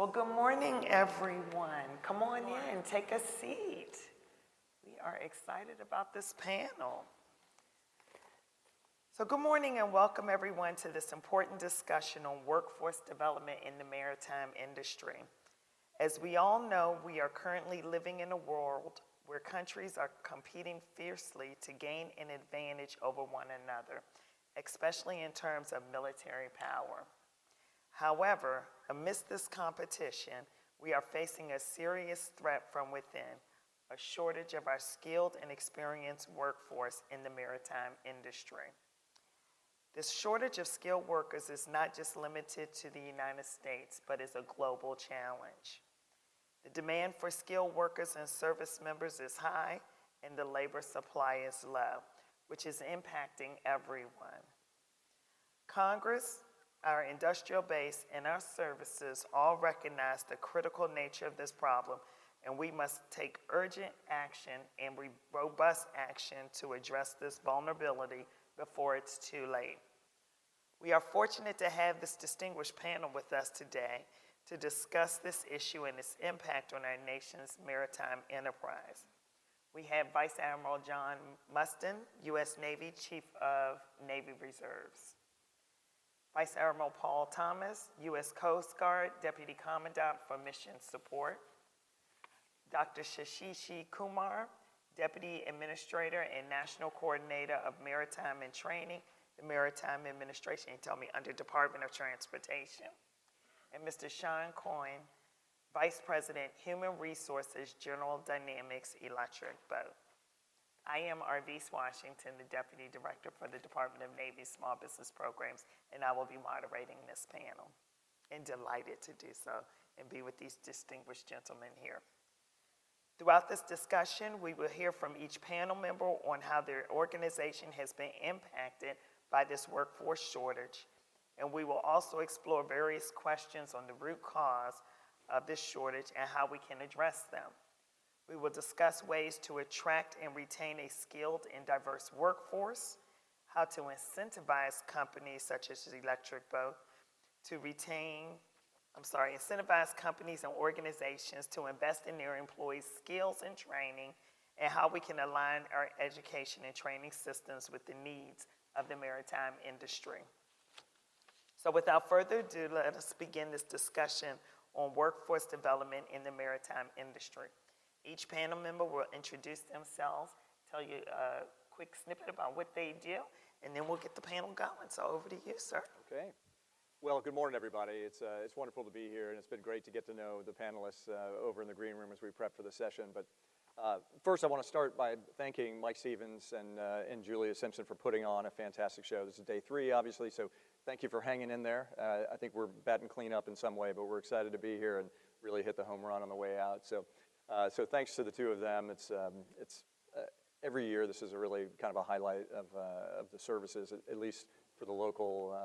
Well, good morning, everyone. Come on in, take a seat. We are excited about this panel. So good morning and welcome everyone to this important discussion on workforce development in the maritime industry. As we all know, we are currently living in a world where countries are competing fiercely to gain an advantage over one another, especially in terms of military power. However, amidst this competition, we are facing a serious threat from within, a shortage of our skilled and experienced workforce in the maritime industry. This shortage of skilled workers is not just limited to the United States, but is a global challenge. The demand for skilled workers and service members is high, and the labor supply is low, which is impacting everyone. Congress, our industrial base, and our services all recognize the critical nature of this problem, and we must take urgent action and robust action to address this vulnerability before it's too late. We are fortunate to have this distinguished panel with us today to discuss this issue and its impact on our nation's maritime enterprise. We have Vice Admiral John Mustin, U.S. Navy Chief of Navy Reserves. Vice Admiral Paul Thomas, U.S. Coast Guard Deputy Commandant for Mission Support. Dr. Shashishi Kumar, Deputy Administrator and National Coordinator of Maritime and Training, the Maritime Administration, he told me, under Department of Transportation. And Mr. Sean Coyne, Vice President, Human Resources, General Dynamics Electric Boat. I am Arvise Washington, the Deputy Director for the Department of Navy Small Business Programs, and I will be moderating this panel. And delighted to do so and be with these distinguished gentlemen here. Throughout this discussion, we will hear from each panel member on how their organization has been impacted by this workforce shortage, and we will also explore various questions on the root cause of this shortage and how we can address them. We will discuss ways to attract and retain a skilled and diverse workforce, how to incentivize companies such as Electric Boat to incentivize companies and organizations to invest in their employees' skills and training, and how we can align our education and training systems with the needs of the maritime industry. So without further ado, let us begin this discussion on workforce development in the maritime industry. Each panel member will introduce themselves, tell you a quick snippet about what they do, and then we'll get the panel going. So over to you, sir. Okay. Well, good morning, everybody. It's wonderful to be here, and it's been great to get to know the panelists over in the green room as we prep for the session. But first, I want to start by thanking Mike Stevens and Julia Simpson for putting on a fantastic show. This is day 3, obviously, so thank you for hanging in there. I think we're batting clean up in some way, but we're excited to be here and really hit the home run on the way out. So thanks to the two of them. It's every year this is a really kind of a highlight of the services, at least for the local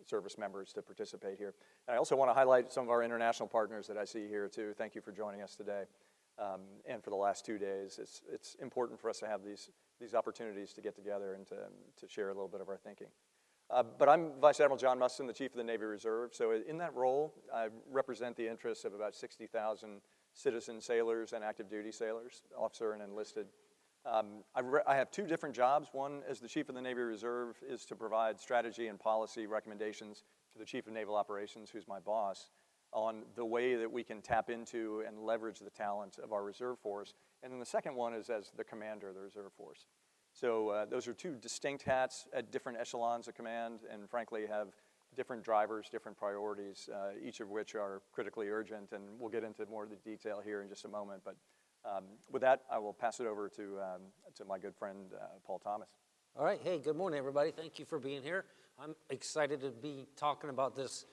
service members to participate here. And I also want to highlight some of our international partners that I see here too. Thank you for joining us today and for the last 2 days. It's important for us to have these opportunities to get together and to share a little bit of our thinking. But I'm Vice Admiral John Mustin, the Chief of the Navy Reserve. So in that role, I represent the interests of about 60,000 citizen sailors and active duty sailors, officer and enlisted. I have 2 different jobs. One, as the Chief of the Navy Reserve, is to provide strategy and policy recommendations to the Chief of Naval Operations, who's my boss, on the way that we can tap into and leverage the talent of our reserve force. And then the second one is as the commander of the reserve force. So those are 2 distinct hats at different echelons of command, and frankly have different drivers, different priorities, each of which are critically urgent, and we'll get into more of the detail here in just a moment. But with that, I will pass it over to my good friend, Paul Thomas. All right. Hey, good morning, everybody. Thank you for being here. I'm excited to be talking about this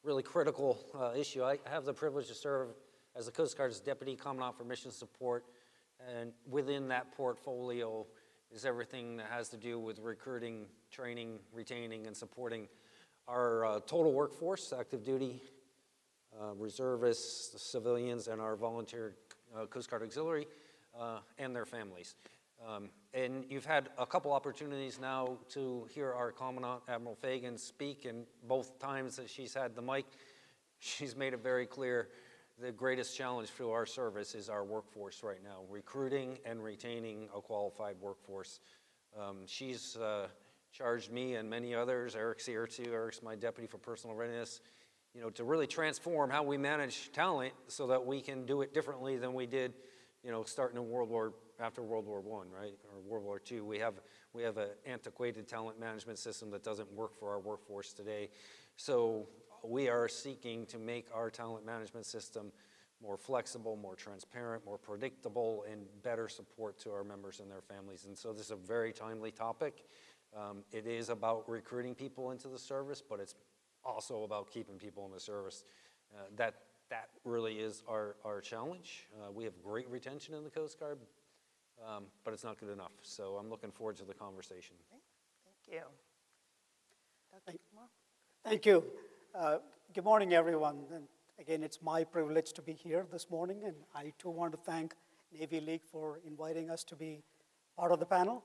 really critical issue. I have the privilege to serve as the Coast Guard's Deputy Commandant for Mission Support, and within that portfolio is everything that has to do with recruiting, training, retaining, and supporting our total workforce, active duty, reservists, civilians, and our volunteer Coast Guard Auxiliary, and their families. And you've had a couple opportunities now to hear our Commandant, Admiral Fagan, speak, and both times that she's had the mic, she's made it very clear the greatest challenge for our service is our workforce right now, recruiting and retaining a qualified workforce. She's charged me and many others, Eric's here too, Eric's my deputy for personal readiness, to really transform how we manage talent so that we can do it differently than we did, starting in after World War I, right, or World War II. We have an antiquated talent management system that doesn't work for our workforce today. So we are seeking to make our talent management system more flexible, more transparent, more predictable, and better support to our members and their families. And so this is a very timely topic. It is about recruiting people into the service, but it's also about keeping people in the service. That really is our challenge. We have great retention in the Coast Guard, but it's not good enough. So I'm looking forward to the conversation. Thank you. Dr. Kumar? Thank you. Good morning, everyone. And again, it's my privilege to be here this morning, and I too want to thank Navy League for inviting us to be part of the panel.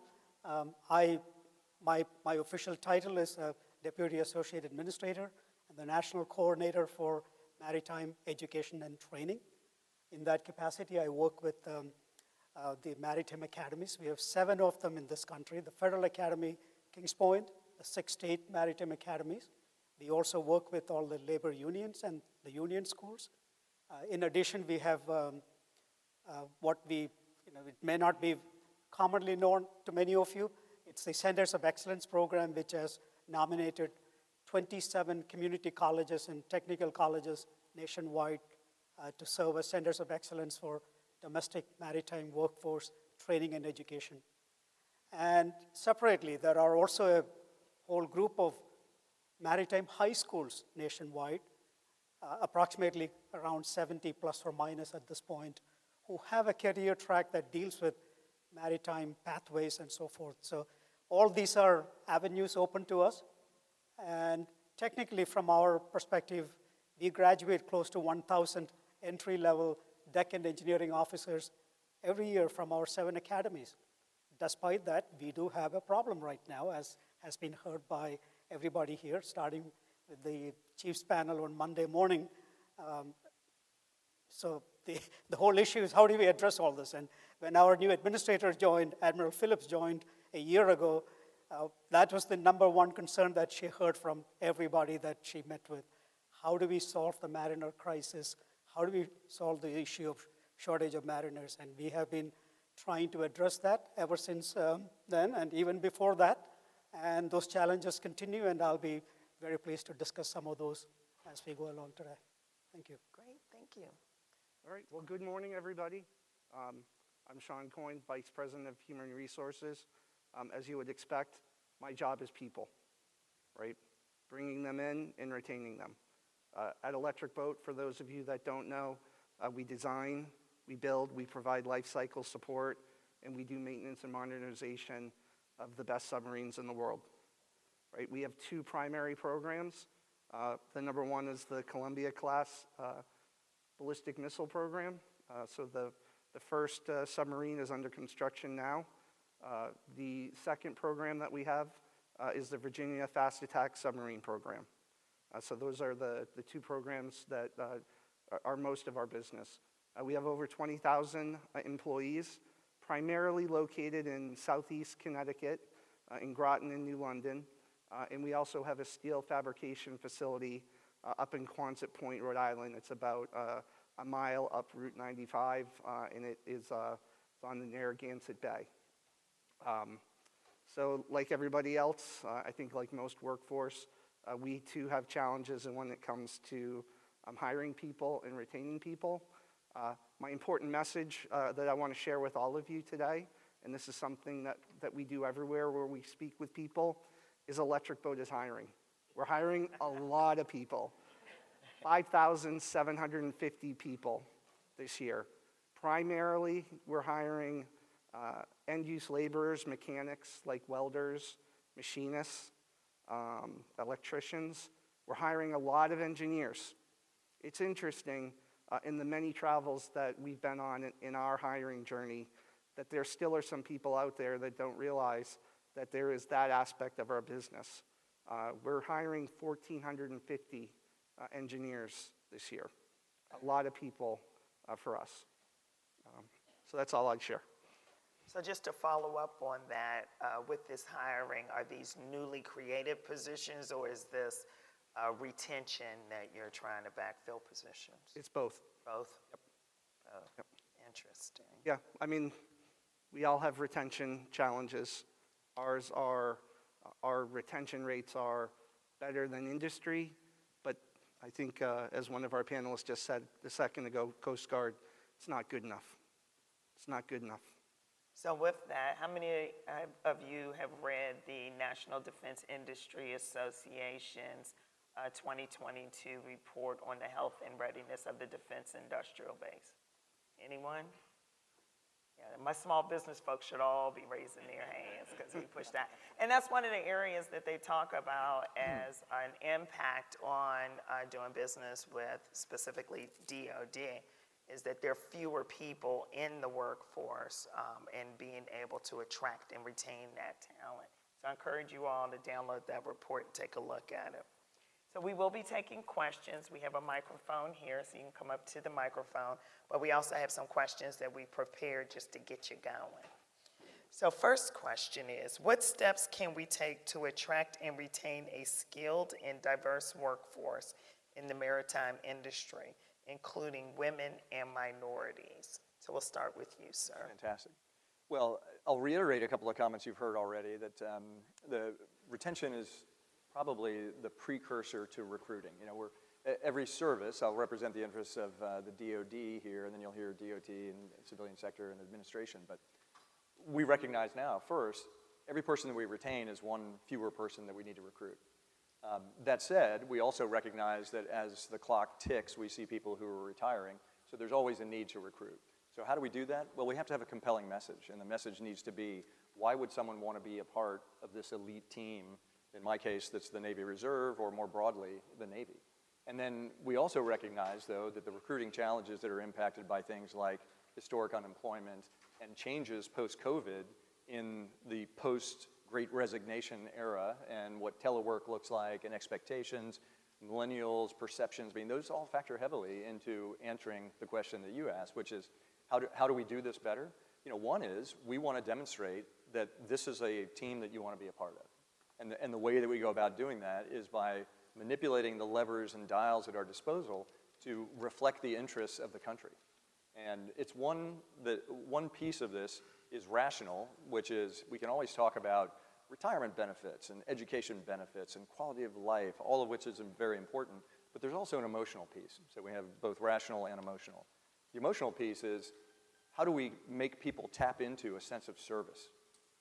My official title is Deputy Associate Administrator and the National Coordinator for Maritime Education and Training. In that capacity, I work with the Maritime Academies. We have 7 of them in this country: the Federal Academy, Kings Point, the 6 state Maritime Academies. We also work with all the labor unions and the union schools. In addition, we have it may not be commonly known to many of you. It's the Centers of Excellence program, which has nominated 27 community colleges and technical colleges nationwide to serve as Centers of Excellence for domestic maritime workforce training and education. And separately, there are also a whole group of maritime high schools nationwide, approximately around 70 plus or minus at this point, who have a career track that deals with maritime pathways and so forth. So all these are avenues open to us. And technically, from our perspective, we graduate close to 1,000 entry-level deck and engineering officers every year from our 7 academies. Despite that, we do have a problem right now, as has been heard by everybody here, starting with the Chiefs panel on Monday morning. So the whole issue is, how do we address all this? And when our new administrator joined, Admiral Phillips joined a year ago, that was the number one concern that she heard from everybody that she met with. How do we solve the mariner crisis? How do we solve the issue of shortage of mariners? And we have been trying to address that ever since then, and even before that. And those challenges continue, and I'll be very pleased to discuss some of those as we go along today. Thank you. Great, thank you. All right, well, good morning, everybody. I'm Sean Coyne, Vice President of Human Resources. As you would expect, my job is people, right? Bringing them in and retaining them. At Electric Boat, for those of you that don't know, we design, we build, we provide life cycle support, and we do maintenance and modernization of the best submarines in the world, right? We have 2 primary programs. The number one is the Columbia-class ballistic missile program. So the first submarine is under construction now. The second program that we have is the Virginia Fast Attack Submarine Program. So those are the 2 programs that are most of our business. We have over 20,000 employees, primarily located in southeast Connecticut, in Groton and New London. And we also have a steel fabrication facility up in Quonset Point, Rhode Island. It's about a mile up Route 95, and it is on the Narragansett Bay. So like everybody else, I think like most workforce, we too have challenges when it comes to hiring people and retaining people. My important message that I want to share with all of you today, and this is something that we do everywhere where we speak with people, is Electric Boat is hiring. We're hiring a lot of people, 5,750 people this year. Primarily, we're hiring end-use laborers, mechanics like welders, machinists, electricians. We're hiring a lot of engineers. It's interesting in the many travels that we've been on in our hiring journey that there still are some people out there that don't realize that there is that aspect of our business. We're hiring 1,450 engineers this year. a lot of people for us. So that's all I'd share. So just to follow up on that, with this hiring, are these newly created positions, or is this retention that you're trying to backfill positions? It's both. Both? Oh, interesting. Yeah, I mean, we all have retention challenges. Our retention rates are better than industry, but I think, as one of our panelists just said a second ago, Coast Guard, it's not good enough. It's not good enough. So with that, how many of you have read the National Defense Industry Association's 2022 report on the health and readiness of the defense industrial base? Anyone? Yeah, my small business folks should all be raising their hands because we push that. And that's one of the areas that they talk about as an impact on doing business with specifically DOD, is that there are fewer people in the workforce and being able to attract and retain that talent. So I encourage you all to download that report and take a look at it. So we will be taking questions. We have a microphone here, so you can come up to the microphone, but we also have some questions that we prepared just to get you going. So first question is, what steps can we take to attract and retain a skilled and diverse workforce in the maritime industry, including women and minorities? So we'll start with you, sir. Fantastic. Well, I'll reiterate a couple of comments you've heard already, that the retention is probably the precursor to recruiting. You know, every service, I'll represent the interests of the DOD here, and then you'll hear DOT and civilian sector and administration, but we recognize now, first, every person that we retain is one fewer person that we need to recruit. That said, we also recognize that as the clock ticks, we see people who are retiring, so there's always a need to recruit. So how do we do that? Well, we have to have a compelling message, and the message needs to be, why would someone want to be a part of this elite team? In my case, that's the Navy Reserve, or more broadly, the Navy. And then we also recognize, though, that the recruiting challenges that are impacted by things like historic unemployment and changes post-COVID in the post-Great Resignation era and what telework looks like and expectations, millennials, perceptions, I mean, those all factor heavily into answering the question that you asked, which is, how do we do this better? You know, one is, we want to demonstrate that this is a team that you want to be a part of. And the way that we go about doing that is by manipulating the levers and dials at our disposal to reflect the interests of the country. And it's one piece of this is rational, which is we can always talk about retirement benefits and education benefits and quality of life, all of which is very important, but there's also an emotional piece. So we have both rational and emotional. The emotional piece is, how do we make people tap into a sense of service?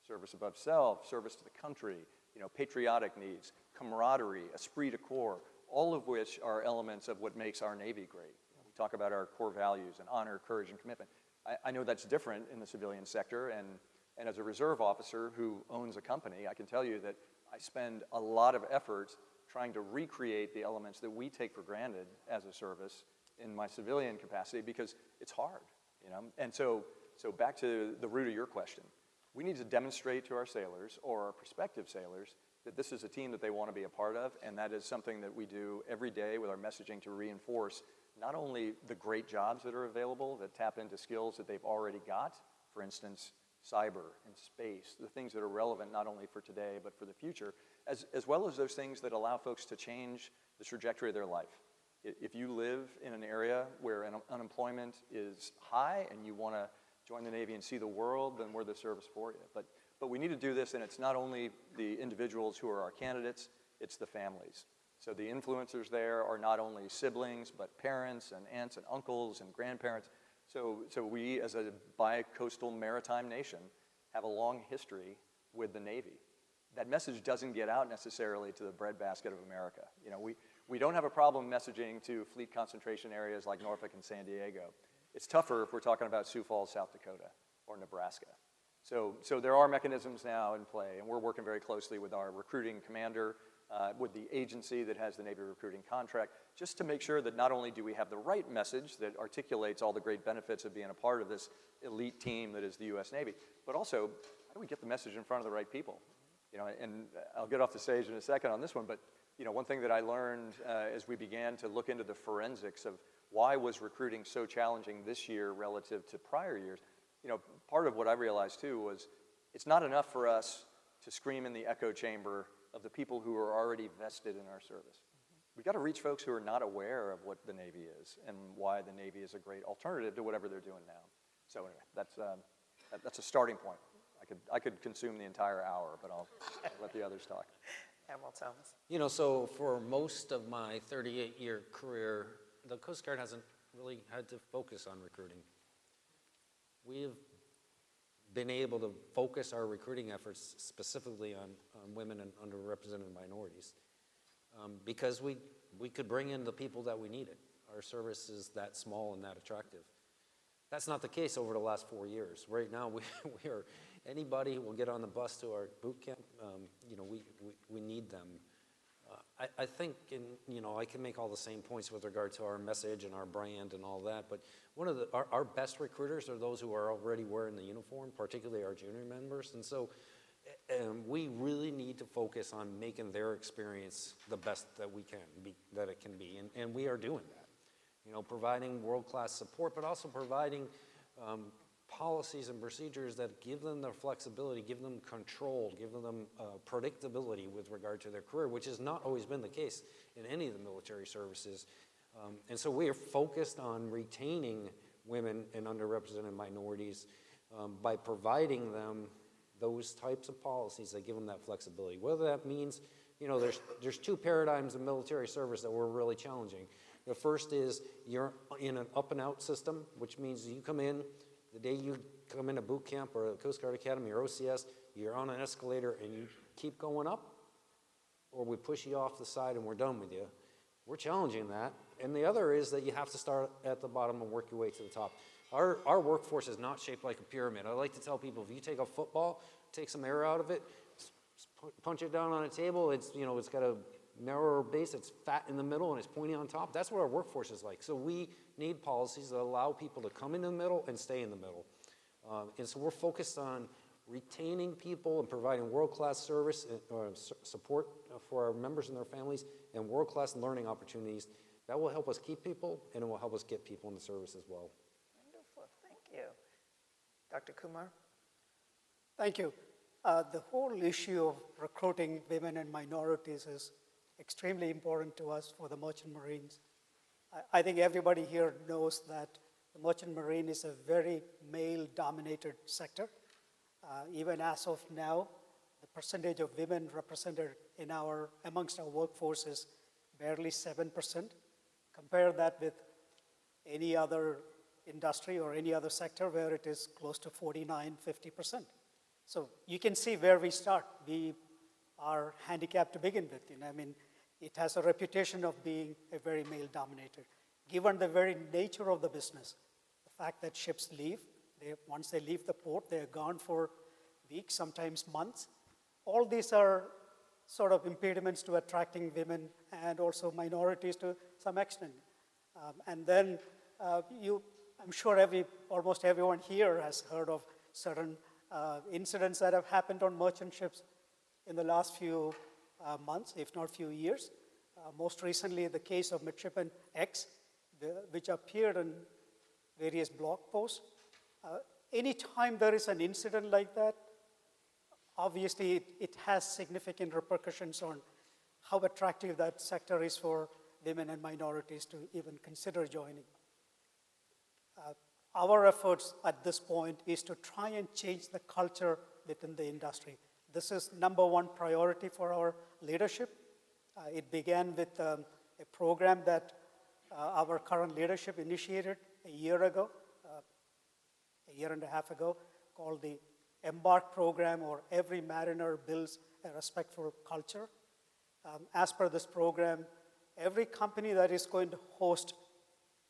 Service above self, service to the country, you know, patriotic needs, camaraderie, esprit de corps, all of which are elements of what makes our Navy great. We talk about our core values and honor, courage, and commitment. I know that's different in the civilian sector, and as a reserve officer who owns a company, I can tell you that I spend a lot of effort trying to recreate the elements that we take for granted as a service in my civilian capacity, because it's hard, you know? And so back to the root of your question. We need to demonstrate to our sailors, or our prospective sailors, that this is a team that they want to be a part of, and that is something that we do every day with our messaging to reinforce not only the great jobs that are available that tap into skills that they've already got, for instance, cyber and space, the things that are relevant not only for today but for the future, as well as those things that allow folks to change the trajectory of their life. If you live in an area where unemployment is high and you want to join the Navy and see the world, then we're the service for you. But we need to do this, and it's not only the individuals who are our candidates, it's the families. So the influencers there are not only siblings, but parents and aunts and uncles and grandparents. So we, as a bi-coastal maritime nation, have a long history with the Navy. That message doesn't get out necessarily to the breadbasket of America. You know, we don't have a problem messaging to fleet concentration areas like Norfolk and San Diego. It's tougher if we're talking about Sioux Falls, South Dakota, or Nebraska. So there are mechanisms now in play, and we're working very closely with our recruiting commander, with the agency that has the Navy recruiting contract, just to make sure that not only do we have the right message that articulates all the great benefits of being a part of this elite team that is the U.S. Navy, but also, how do we get the message in front of the right people? You know, and I'll get off the stage in a second on this one, but you know, one thing that I learned as we began to look into the forensics of why was recruiting so challenging this year relative to prior years? You know, part of what I realized too was it's not enough for us to scream in the echo chamber of the people who are already vested in our service. We've got to reach folks who are not aware of what the Navy is and why the Navy is a great alternative to whatever they're doing now. So anyway, that's a starting point. I could consume the entire hour, but I'll let the others talk. Admiral Thomas. You know, so for most of my 38-year career, the Coast Guard hasn't really had to focus on recruiting. We've been able to focus our recruiting efforts specifically on women and underrepresented minorities because we could bring in the people that we needed. Our service is that small and that attractive. That's not the case over the last 4 years. Right now, we are, anybody who will get on the bus to our boot camp, you know, we need them. I think, you know, I can make all the same points with regard to our message and our brand and all that, but one of our best recruiters are those who are already wearing the uniform, particularly our junior members, and so we really need to focus on making their experience the best that we can be, that it can be, and we are doing that. You know, providing world-class support, but also providing policies and procedures that give them the flexibility, give them control, give them predictability with regard to their career, which has not always been the case in any of the military services. And so we are focused on retaining women and underrepresented minorities by providing them those types of policies that give them that flexibility. Whether that means, you know, there's two paradigms in military service that were really challenging. The first is you're in an up and out system, which means you come in, the day you come into boot camp or Coast Guard Academy or OCS, you're on an escalator and you keep going up, or we push you off the side and we're done with you. We're challenging that. And the other is that you have to start at the bottom and work your way to the top. Our workforce is not shaped like a pyramid. I like to tell people, if you take a football, take some air out of it, punch it down on a table, it's, you know, it's got a narrower base, it's fat in the middle, and it's pointy on top. That's what our workforce is like. So we need policies that allow people to come in the middle and stay in the middle. And so we're focused on retaining people and providing world-class service or support for our members and their families and world-class learning opportunities. That will help us keep people, and it will help us get people in the service as well. Wonderful, thank you. Dr. Kumar? Thank you. The whole issue of recruiting women and minorities is extremely important to us for the Merchant Marines. I think everybody here knows that the Merchant Marine is a very male-dominated sector. Even as of now, the percentage of women represented amongst our workforce is barely 7%. Compare that with any other industry or any other sector where it is close to 49, 50%. So you can see where we start. We are handicapped to begin with. You know, I mean, it has a reputation of being a very male-dominated. Given the very nature of the business, the fact that ships leave, once they leave the port, they're gone for weeks, sometimes months. All these are sort of impediments to attracting women and also minorities to some extent. And then I'm sure almost everyone here has heard of certain incidents that have happened on merchant ships in the last few months, if not few years. Most recently, the case of Midshipman X, which appeared in various blog posts. Anytime there is an incident like that, obviously it has significant repercussions on how attractive that sector is for women and minorities to even consider joining. Our efforts at this point is to try and change the culture within the industry. This is number one priority for our leadership. It began with a program that our current leadership initiated a year and a half ago, called the Embark program, or Every Mariner Builds a Respectful Culture. As per this program, every company that is going to host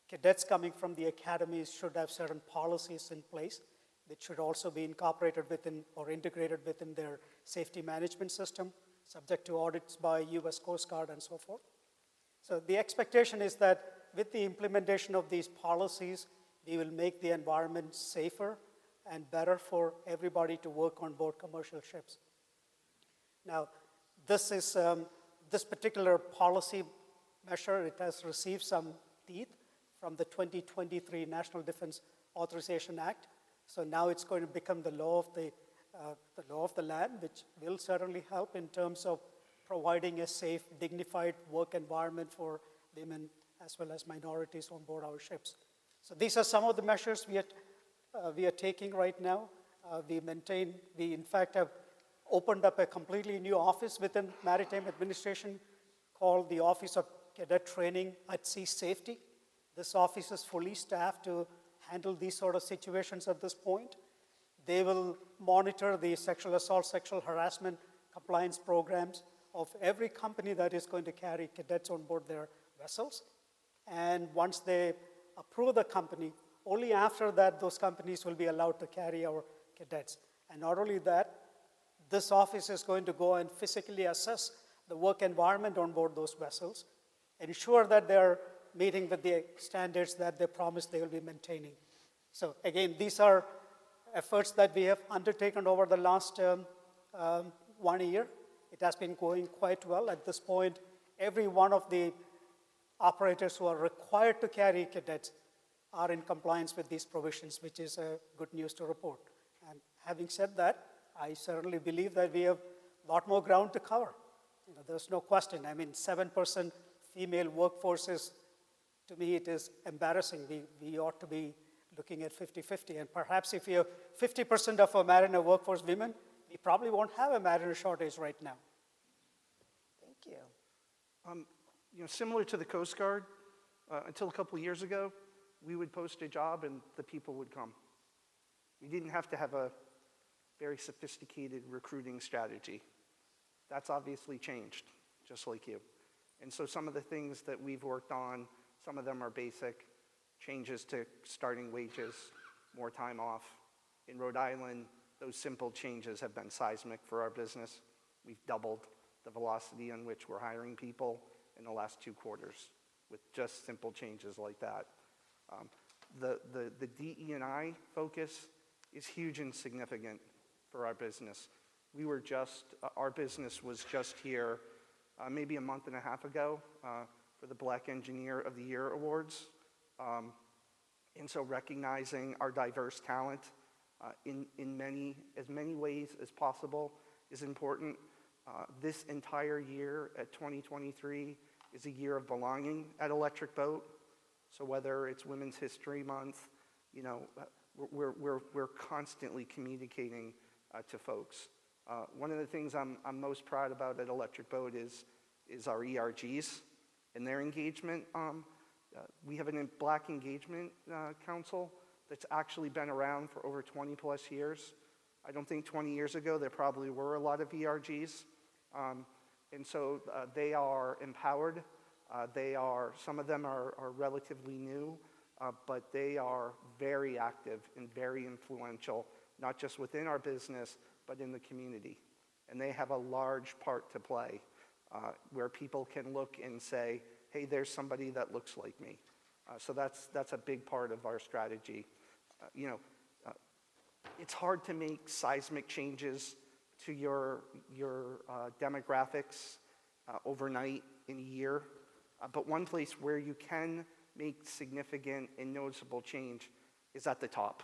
cadets coming from the academies should have certain policies in place that should also be incorporated within or integrated within their safety management system, subject to audits by US Coast Guard and so forth. So the expectation is that with the implementation of these policies, we will make the environment safer and better for everybody to work on board commercial ships. Now, this particular policy measure, it has received some teeth from the 2023 National Defense Authorization Act. So now it's going to become the law of the land, which will certainly help in terms of providing a safe, dignified work environment for women as well as minorities on board our ships. So these are some of the measures we are taking right now. We in fact have opened up a completely new office within Maritime Administration called the Office of Cadet Training at Sea Safety. This office is fully staffed to handle these sort of situations at this point. They will monitor the sexual assault, sexual harassment compliance programs of every company that is going to carry cadets on board their vessels. And once they approve the company, only after that those companies will be allowed to carry our cadets. And not only that, this office is going to go and physically assess the work environment on board those vessels, ensure that they're meeting with the standards that they promised they will be maintaining. So again, these are efforts that we have undertaken over the last 1 year. It has been going quite well. At this point, every one of the operators who are required to carry cadets are in compliance with these provisions, which is good news to report. And having said that, I certainly believe that we have a lot more ground to cover. There's no question. I mean, 7% female workforce is, to me, it is embarrassing. We ought to be looking at 50-50. And perhaps if we have 50% of our mariner workforce women, we probably won't have a mariner shortage right now. Thank you. Similar to the Coast Guard, until a couple of years ago, we would post a job and the people would come. We didn't have to have a very sophisticated recruiting strategy. That's obviously changed, just like you. And so some of the things that we've worked on, some of them are basic changes to starting wages, more time off. In Rhode Island, those simple changes have been seismic for our business. We've doubled the velocity on which we're hiring people in the last 2 quarters with just simple changes like that. The DE&I focus is huge and significant for our business. Our business was just here maybe a month and a half ago for the Black Engineer of the Year Awards. And so recognizing our diverse talent in as many ways as possible is important. This entire year at 2023 is a year of belonging at Electric Boat. So whether it's Women's History Month, we're constantly communicating to folks. One of the things I'm most proud about at Electric Boat is our ERGs and their engagement. We have a Black Engagement Council that's actually been around for over 20 plus years. I don't think 20 years ago there probably were a lot of ERGs. And so they are empowered. Some of them are relatively new, but they are very active and very influential, not just within our business, but in the community. And they have a large part to play where people can look and say, hey, there's somebody that looks like me. So that's a big part of our strategy. It's hard to make seismic changes to your demographics overnight in a year. But one place where you can make significant and noticeable change is at the top.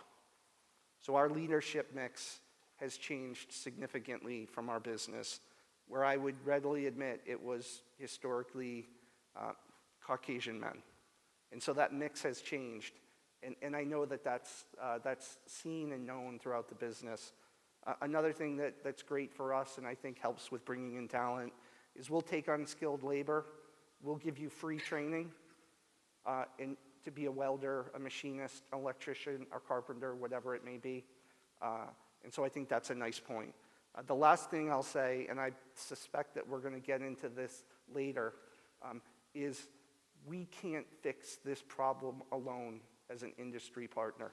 So our leadership mix has changed significantly from our business, where I would readily admit it was historically Caucasian men. And so that mix has changed. And I know that's seen and known throughout the business. Another thing that's great for us and I think helps with bringing in talent is we'll take on skilled labor. We'll give you free training to be a welder, a machinist, electrician, a carpenter, whatever it may be. And so I think that's a nice point. The last thing I'll say, and I suspect that we're going to get into this later, is we can't fix this problem alone as an industry partner.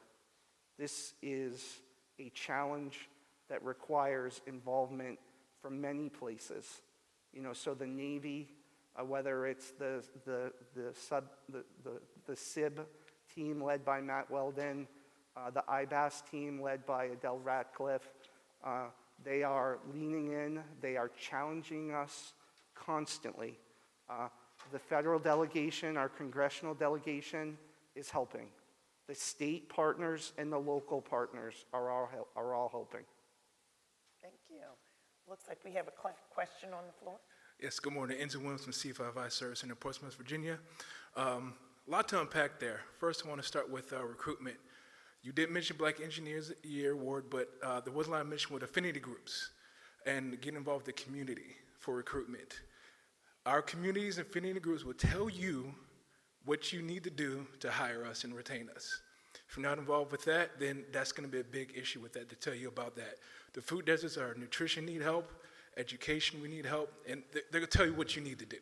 This is a challenge that requires involvement from many places. So the Navy, whether it's the SIB team led by Matt Weldon, the IBAS team led by Adele Ratcliffe, they are leaning in, they are challenging us constantly. The federal delegation, our congressional delegation, is helping. The state partners and the local partners are all helping. Thank you. Looks like we have a question on the floor. Yes, good morning. Enzo Williams from C5I Service in Portsmouth, Virginia. A lot to unpack there. First, I want to start with recruitment. You did mention Black Engineers Year Award, but there was a lot of mention with affinity groups and getting involved with the community for recruitment. Our communities and affinity groups will tell you what you need to do to hire us and retain us. If you're not involved with that, then that's going to be a big issue with that, to tell you about that. The food deserts, our nutrition need help, education, we need help, and they're going to tell you what you need to do.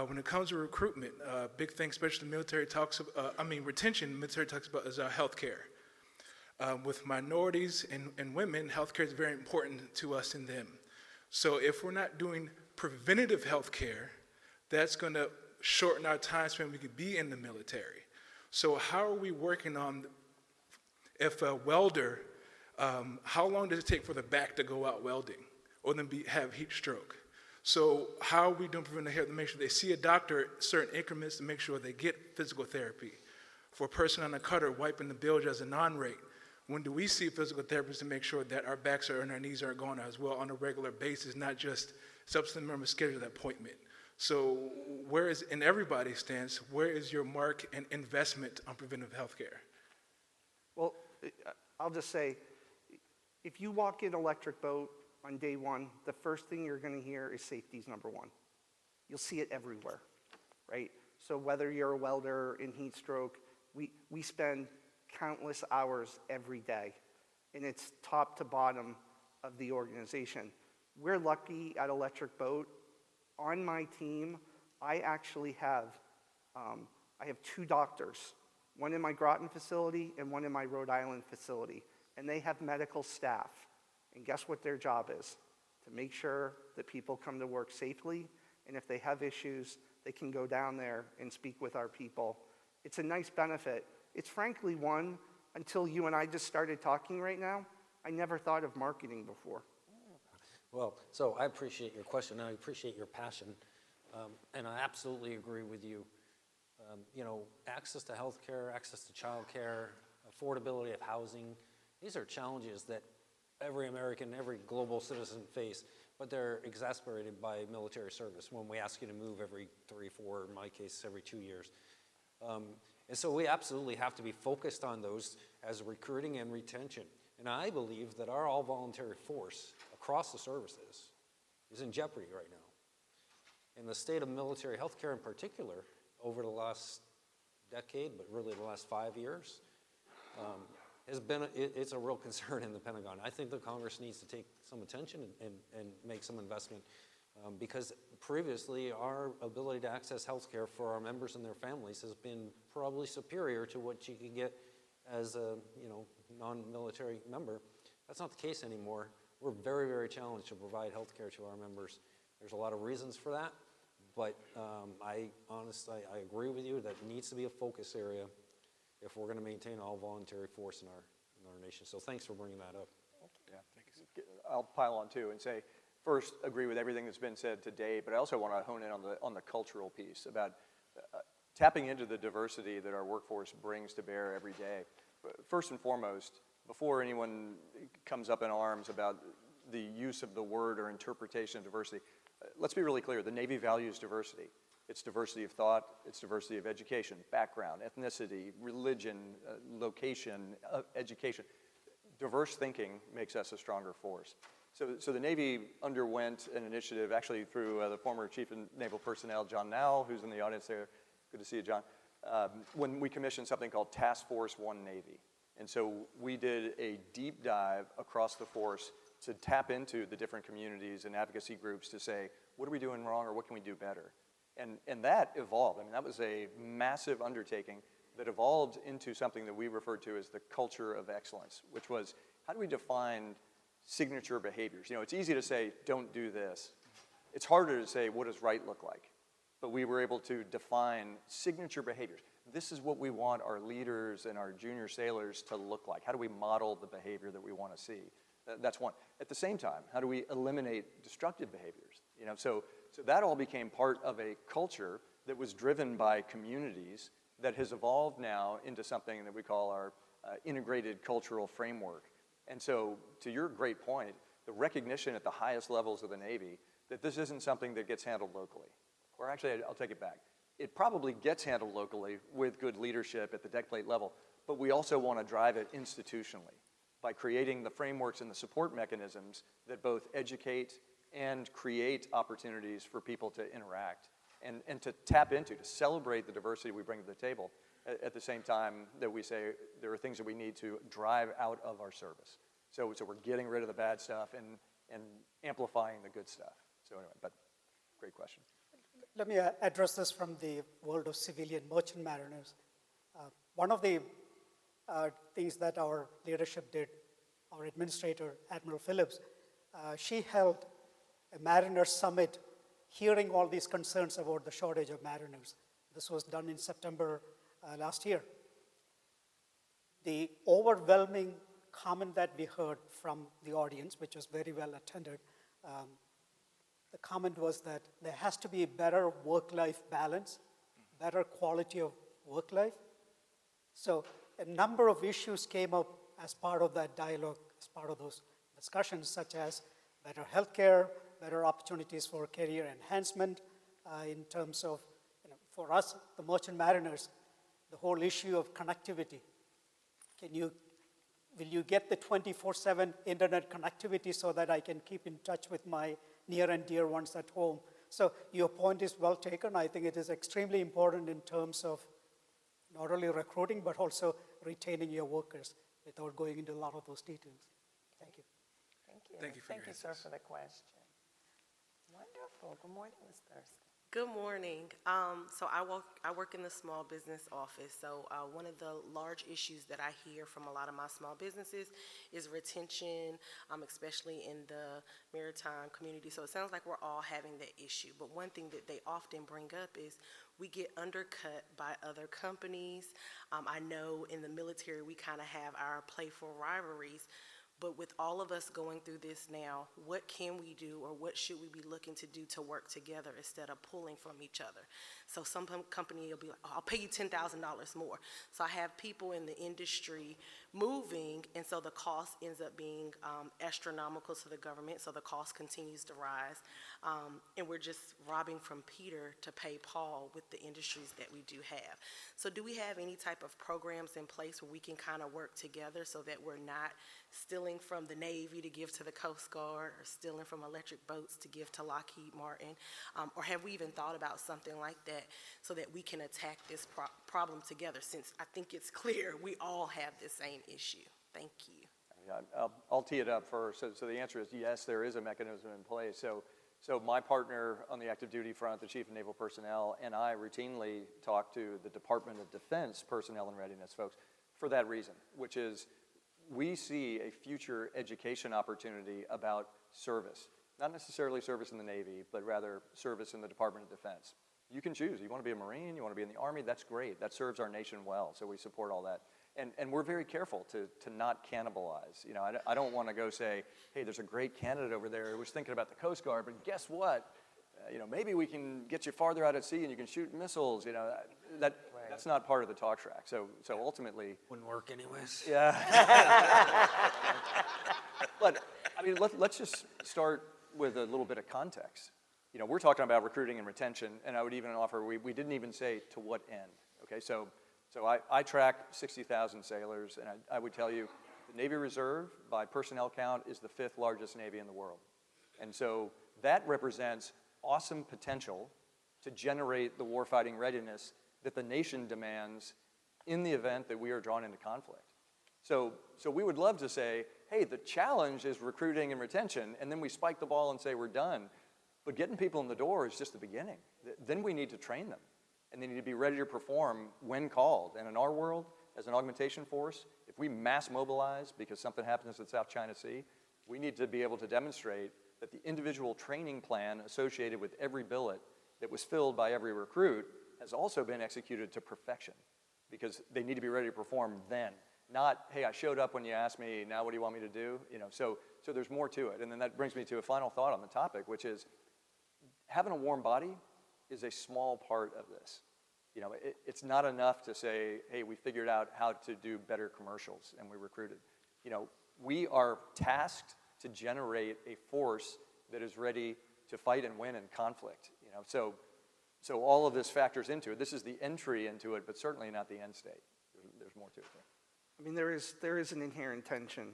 When it comes to recruitment, big thing, especially the military talks, retention, military talks about is our health care. With minorities and women, health care is very important to us and them. So if we're not doing preventative health care, that's going to shorten our time span we could be in the military. So how are we working on, if a welder, how long does it take for the back to go out welding or then have heat stroke? So how are we doing preventative health to make sure they see a doctor certain increments to make sure they get physical therapy? For a person on a cutter wiping the bilge as a non-rate, when do we see physical therapists to make sure that our backs are and our knees are going as well on a regular basis, not just subsequent member schedule that appointment? So where is, in everybody's stance, where is your mark and investment on preventive health care? Well, I'll just say, if you walk in Electric Boat on day one, the first thing you're going to hear is safety's number one. You'll see it everywhere, right? So whether you're a welder in heat stroke, we spend countless hours every day, and it's top to bottom of the organization. We're lucky at Electric Boat. On my team, I actually have, I have 2 doctors, one in my Groton facility and one in my Rhode Island facility, and they have medical staff. And guess what their job is? To make sure that people come to work safely, and if they have issues, they can go down there and speak with our people. It's a nice benefit. It's frankly one, until you and I just started talking right now, I never thought of marketing before. Well, so I appreciate your question, and I appreciate your passion, and I absolutely agree with you. Access to health care, access to child care, affordability of housing, these are challenges that every American, every global citizen face, but they're exacerbated by military service when we ask you to move every 3, 4, in my case, every 2 years. And so we absolutely have to be focused on those as recruiting and retention. And I believe that our all-voluntary force across the services is in jeopardy right now. And the state of military health care in particular, over the last decade, but really the last 5 years, has been, it's a real concern in the Pentagon. I think the Congress needs to take some attention and make some investment because previously our ability to access health care for our members and their families has been probably superior to what you can get as a non-military member. That's not the case anymore. We're very, very challenged to provide health care to our members. There's a lot of reasons for that, but I agree with you that it needs to be a focus area if we're going to maintain all voluntary force in our nation. So thanks for bringing that up. Yeah, I'll pile on too and say, first, agree with everything that's been said today, but I also want to hone in on the cultural piece about tapping into the diversity that our workforce brings to bear every day. First and foremost, before anyone comes up in arms about the use of the word or interpretation of diversity, let's be really clear. The Navy values diversity. It's diversity of thought, it's diversity of education, background, ethnicity, religion, location, education. Diverse thinking makes us a stronger force. So the Navy underwent an initiative, actually through the former Chief of Naval Personnel, John Nowell, who's in the audience there. Good to see you, John. When we commissioned something called Task Force One Navy. And so we did a deep dive across the force to tap into the different communities and advocacy groups to say, what are we doing wrong or what can we do better? And that evolved. I mean, that was a massive undertaking that evolved into something that we referred to as the culture of excellence, which was, how do we define signature behaviors? It's easy to say, don't do this. It's harder to say, what does right look like? But we were able to define signature behaviors. This is what we want our leaders and our junior sailors to look like. How do we model the behavior that we want to see? That's one. At the same time, how do we eliminate destructive behaviors? So that all became part of a culture that was driven by communities that has evolved now into something that we call our integrated cultural framework. And so, to your great point, the recognition at the highest levels of the Navy that this isn't something that gets handled locally. Or actually, I'll take it back. It probably gets handled locally with good leadership at the deck plate level, but we also want to drive it institutionally by creating the frameworks and the support mechanisms that both educate and create opportunities for people to interact and to tap into, to celebrate the diversity we bring to the table at the same time that we say there are things that we need to drive out of our service. So we're getting rid of the bad stuff and amplifying the good stuff. So anyway, but great question. Let me address this from the world of civilian merchant mariners. One of the things that our leadership did, our administrator, Admiral Phillips, she held a mariner summit hearing all these concerns about the shortage of mariners. This was done in September last year. The overwhelming comment that we heard from the audience, which was very well attended, the comment was that there has to be a better work-life balance, better quality of work life. So a number of issues came up as part of that dialogue, as part of those discussions, such as better healthcare, better opportunities for career enhancement in terms of, for us, the merchant mariners, the whole issue of connectivity. Will you get the 24/7 internet connectivity so that I can keep in touch with my near and dear ones at home? So your point is well taken. I think it is extremely important in terms of not only recruiting, but also retaining your workers without going into a lot of those details. Thank you. Thank you. Thank you for your Thank you, sir, answers. for the question. Wonderful. Good morning, Ms. Thurston. Good morning. So I work in the small business office. So one of the large issues that I hear from a lot of my small businesses is retention, especially in the maritime community. So it sounds like we're all having that issue. But one thing that they often bring up is we get undercut by other companies. I know in the military we kind of have our playful rivalries. But with all of us going through this now, what can we do or what should we be looking to do to work together instead of pulling from each other? So some company will be like, oh, I'll pay you $10,000 more. So I have people in the industry moving, and so the cost ends up being astronomical to the government, so the cost continues to rise. And we're just robbing from Peter to pay Paul with the industries that we do have. So do we have any type of programs in place where we can kind of work together so that we're not stealing from the Navy to give to the Coast Guard or stealing from electric boats to give to Lockheed Martin? Or have we even thought about something like that so that we can attack this problem together, since I think it's clear we all have the same issue? Thank you. Yeah, I'll tee it up first. So the answer is yes, there is a mechanism in place. So my partner on the active duty front, the Chief of Naval Personnel, and I routinely talk to the Department of Defense personnel and readiness folks for that reason, which is we see a future education opportunity about service. Not necessarily service in the Navy, but rather service in the Department of Defense. You can choose. You want to be a Marine, you want to be in the Army, that's great. That serves our nation well, so we support all that. And we're very careful to not cannibalize. You know, I don't want to go say, hey, there's a great candidate over there who was thinking about the Coast Guard, but guess what? Maybe we can get you farther out at sea and you can shoot missiles. That's not part of the talk track. So ultimately, Wouldn't work anyways. yeah. But I mean, let's just start with a little bit of context. We're talking about recruiting and retention, and I would even offer we didn't even say to what end. Okay, so I track 60,000 sailors, and I would tell you the Navy Reserve by personnel count is the 5th largest Navy in the world, and so that represents awesome potential to generate the warfighting readiness that the nation demands in the event that we are drawn into conflict. So we would love to say, hey, the challenge is recruiting and retention, and then we spike the ball and say we're done. But getting people in the door is just the beginning. Then we need to train them, and they need to be ready to perform when called. And in our world, as an augmentation force, if we mass mobilize because something happens at South China Sea, we need to be able to demonstrate that the individual training plan associated with every billet that was filled by every recruit has also been executed to perfection, because they need to be ready to perform then. Not, hey, I showed up when you asked me, now what do you want me to do? So there's more to it. And then that brings me to a final thought on the topic, which is having a warm body is a small part of this. It's not enough to say, hey, we figured out how to do better commercials and we recruited. We are tasked to generate a force that is ready to fight and win in conflict. So all of this factors into it. This is the entry into it, but certainly not the end state. There's more to it there. I mean, there is an inherent tension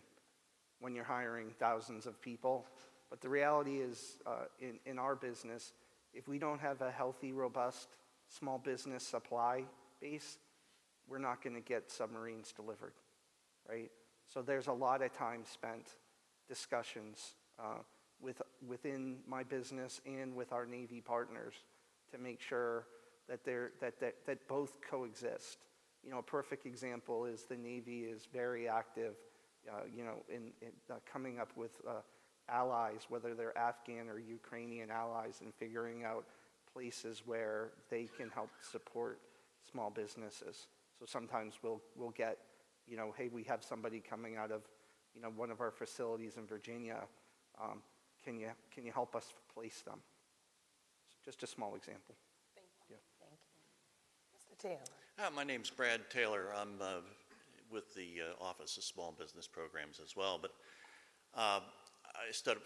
when you're hiring thousands of people, but the reality is, in our business, if we don't have a healthy, robust small business supply base, we're not going to get submarines delivered, right? So there's a lot of time spent discussions within my business and with our Navy partners to make sure that both coexist. A perfect example is the Navy is very active, in coming up with allies, whether they're Afghan or Ukrainian allies, and figuring out places where they can help support small businesses. So sometimes we'll get, hey, we have somebody coming out of, one of our facilities in Virginia. Can you help us place them? Just a small example. Thank you. Mr. Taylor. My name's Brad Taylor. I'm with the Office of Small Business Programs as well. But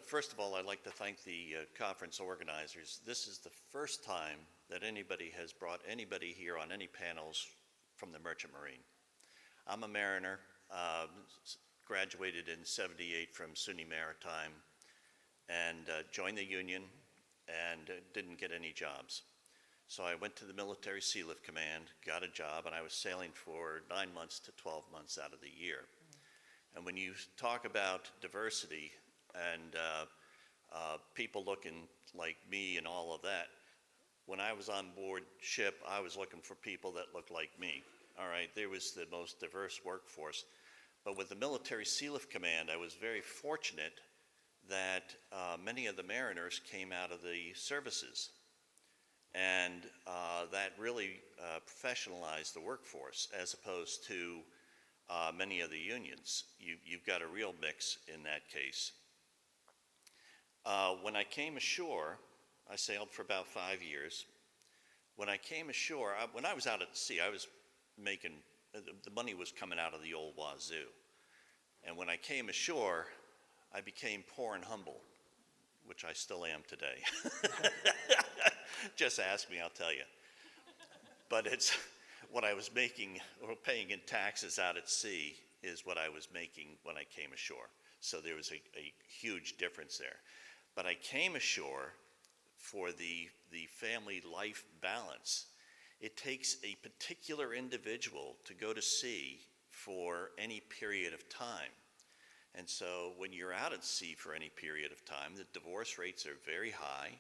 first of all, I'd like to thank the conference organizers. This is the first time that anybody has brought anybody here on any panels from the Merchant Marine. I'm a mariner, graduated in '78 from SUNY Maritime, and joined the Union and didn't get any jobs. So I went to the Military Sea Lift Command, got a job, and I was sailing for 9 months to 12 months out of the year. And when you talk about diversity and people looking like me and all of that, when I was on board ship, I was looking for people that looked like me. All right, there was the most diverse workforce. But with the Military Sea Lift Command, I was very fortunate that many of the mariners came out of the services. And that really professionalized the workforce as opposed to many of the unions. You've got a real mix in that case. When I came ashore, I sailed for about 5 years. When I came ashore, when I was out at sea, I was making, the money was coming out of the old wazoo. And when I came ashore, I became poor and humble, which I still am today. Just ask me, I'll tell you. But it's what I was making or paying in taxes out at sea is what I was making when I came ashore. So there was a huge difference there. But I came ashore for the family life balance. It takes a particular individual to go to sea for any period of time. And so when you're out at sea for any period of time, the divorce rates are very high.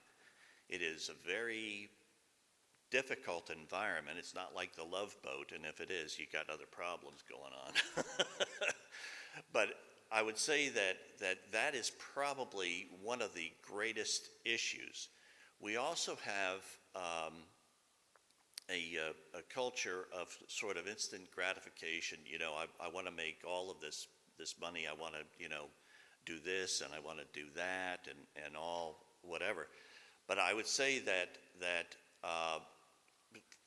It is a very difficult environment. It's not like the Love Boat, and if it is, you got other problems going on. But I would say that is probably one of the greatest issues. We also have a culture of sort of instant gratification. I want to make all of this money. I want to, do this, and I want to do that, and all whatever. But I would say that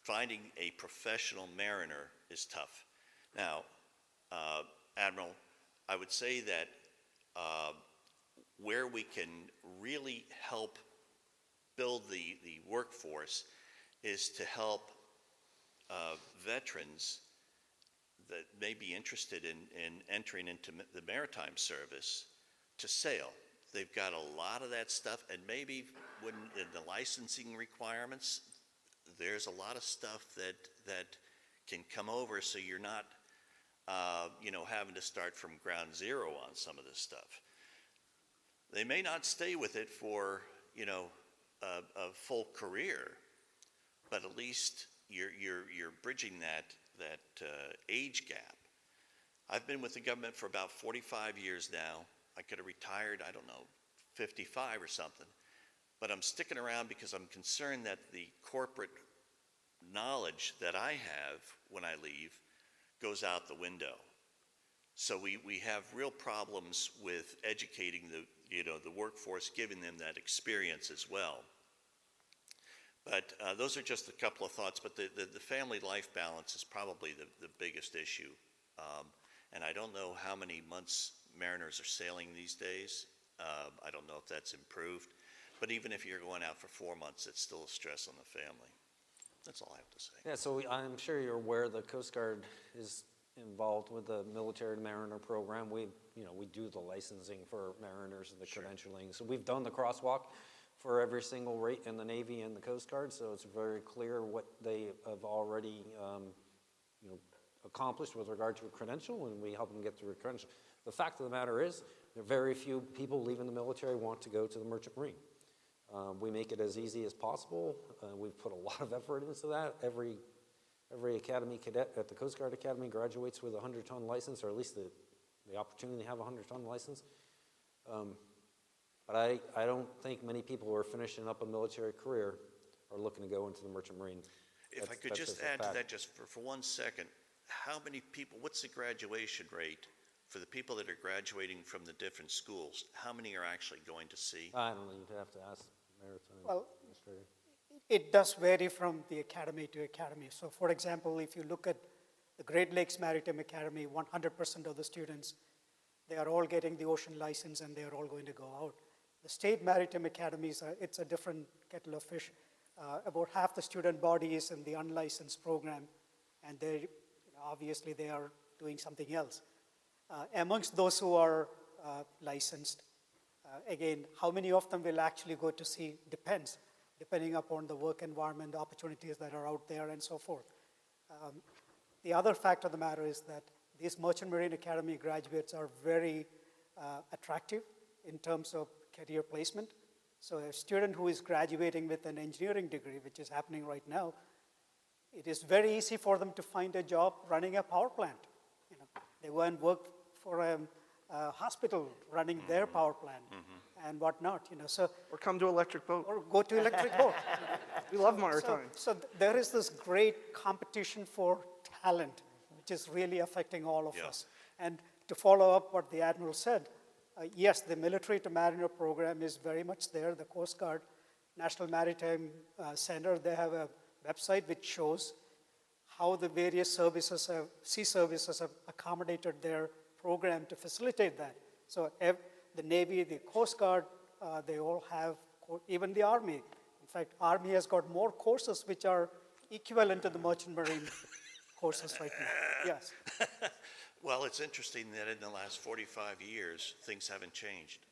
finding a professional mariner is tough. Now, Admiral, I would say that where we can really help build the workforce is to help veterans that may be interested in entering into the maritime service to sail. They've got a lot of that stuff, and maybe when in the licensing requirements, there's a lot of stuff that can come over, so you're not, having to start from ground zero on some of this stuff. They may not stay with it for, a full career, but at least you're bridging that age gap. I've been with the government for about 45 years now. I could have retired, 55 or something. But I'm sticking around because I'm concerned that the corporate knowledge that I have when I leave goes out the window. So we have real problems with educating the workforce, giving them that experience as well. But those are just a couple of thoughts, but the family life balance is probably the biggest issue. And I don't know how many months mariners are sailing these days. I don't know if that's improved. But even if you're going out for 4 months, it's still a stress on the family. That's all I have to say. Yeah, so I'm sure you're aware the Coast Guard is involved with the military mariner program. We do the licensing for mariners and the credentialing. So we've done the crosswalk for every single rate in the Navy and the Coast Guard, so it's very clear what they have already accomplished with regard to a credential, and we help them get through a credential. The fact of the matter is, there are very few people leaving the military want to go to the Merchant Marine. We make it as easy as possible. We've put a lot of effort into that. Every Academy cadet at the Coast Guard Academy graduates with a 100-ton license, or at least the opportunity to have a 100-ton license. But I don't think many people who are finishing up a military career are looking to go into the Merchant Marine. If I could just add to that just for 1 second, how many people, what's the graduation rate for the people that are graduating from the different schools? How many are actually going to sea? I don't know, you'd have to ask the Maritime Well, Administrator. It does vary from the academy to academy. So for example, if you look at the Great Lakes Maritime Academy, 100% of the students, they are all getting the ocean license and they are all going to go out. The state maritime academies, it's a different kettle of fish. About half the student body is in the unlicensed program, and obviously they are doing something else. Amongst those who are licensed, again, how many of them will actually go to sea depends, depending upon the work environment, the opportunities that are out there, and so forth. The other fact of the matter is that these Merchant Marine Academy graduates are very attractive in terms of career placement. So a student who is graduating with an engineering degree, which is happening right now, it is very easy for them to find a job running a power plant. They go and work for a hospital running their power plant and whatnot. So Or come to Electric Boat. or go to electric boat. We love maritime. So there is this great competition for talent, which is really affecting all of Yeah. us. And to follow up what the Admiral said, yes, the military to mariner program is very much there. The Coast Guard National Maritime Center, they have a website which shows how the various services, sea services have accommodated their program to facilitate that. So the Navy, the Coast Guard, they all have, even the Army. In fact, Army has got more courses which are equivalent to the Merchant Marine courses right now. Yes. Well, it's interesting that in the last 45 years, things haven't changed.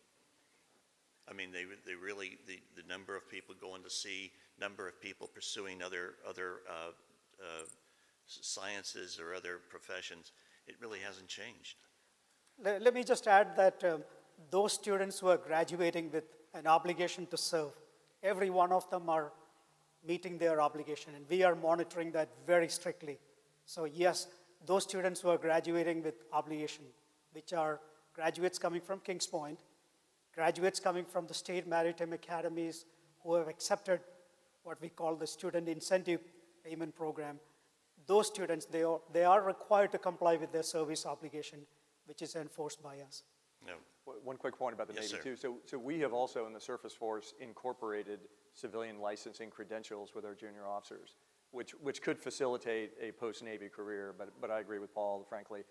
I mean, they really, the number of people going to sea, number of people pursuing other sciences or other professions, it really hasn't changed. Let me just add that those students who are graduating with an obligation to serve, every one of them are meeting their obligation, and we are monitoring that very strictly. So yes, those students who are graduating with obligation, which are graduates coming from Kings Point, graduates coming from the state maritime academies who have accepted what we call the student incentive payment program, those students, they are required to comply with their service obligation, which is enforced by us. No. One quick point about the Yes, Navy, sir. too. So we have also, in the Surface Force, incorporated civilian licensing credentials with our junior officers, which could facilitate a post-Navy career. But I agree with Paul, frankly.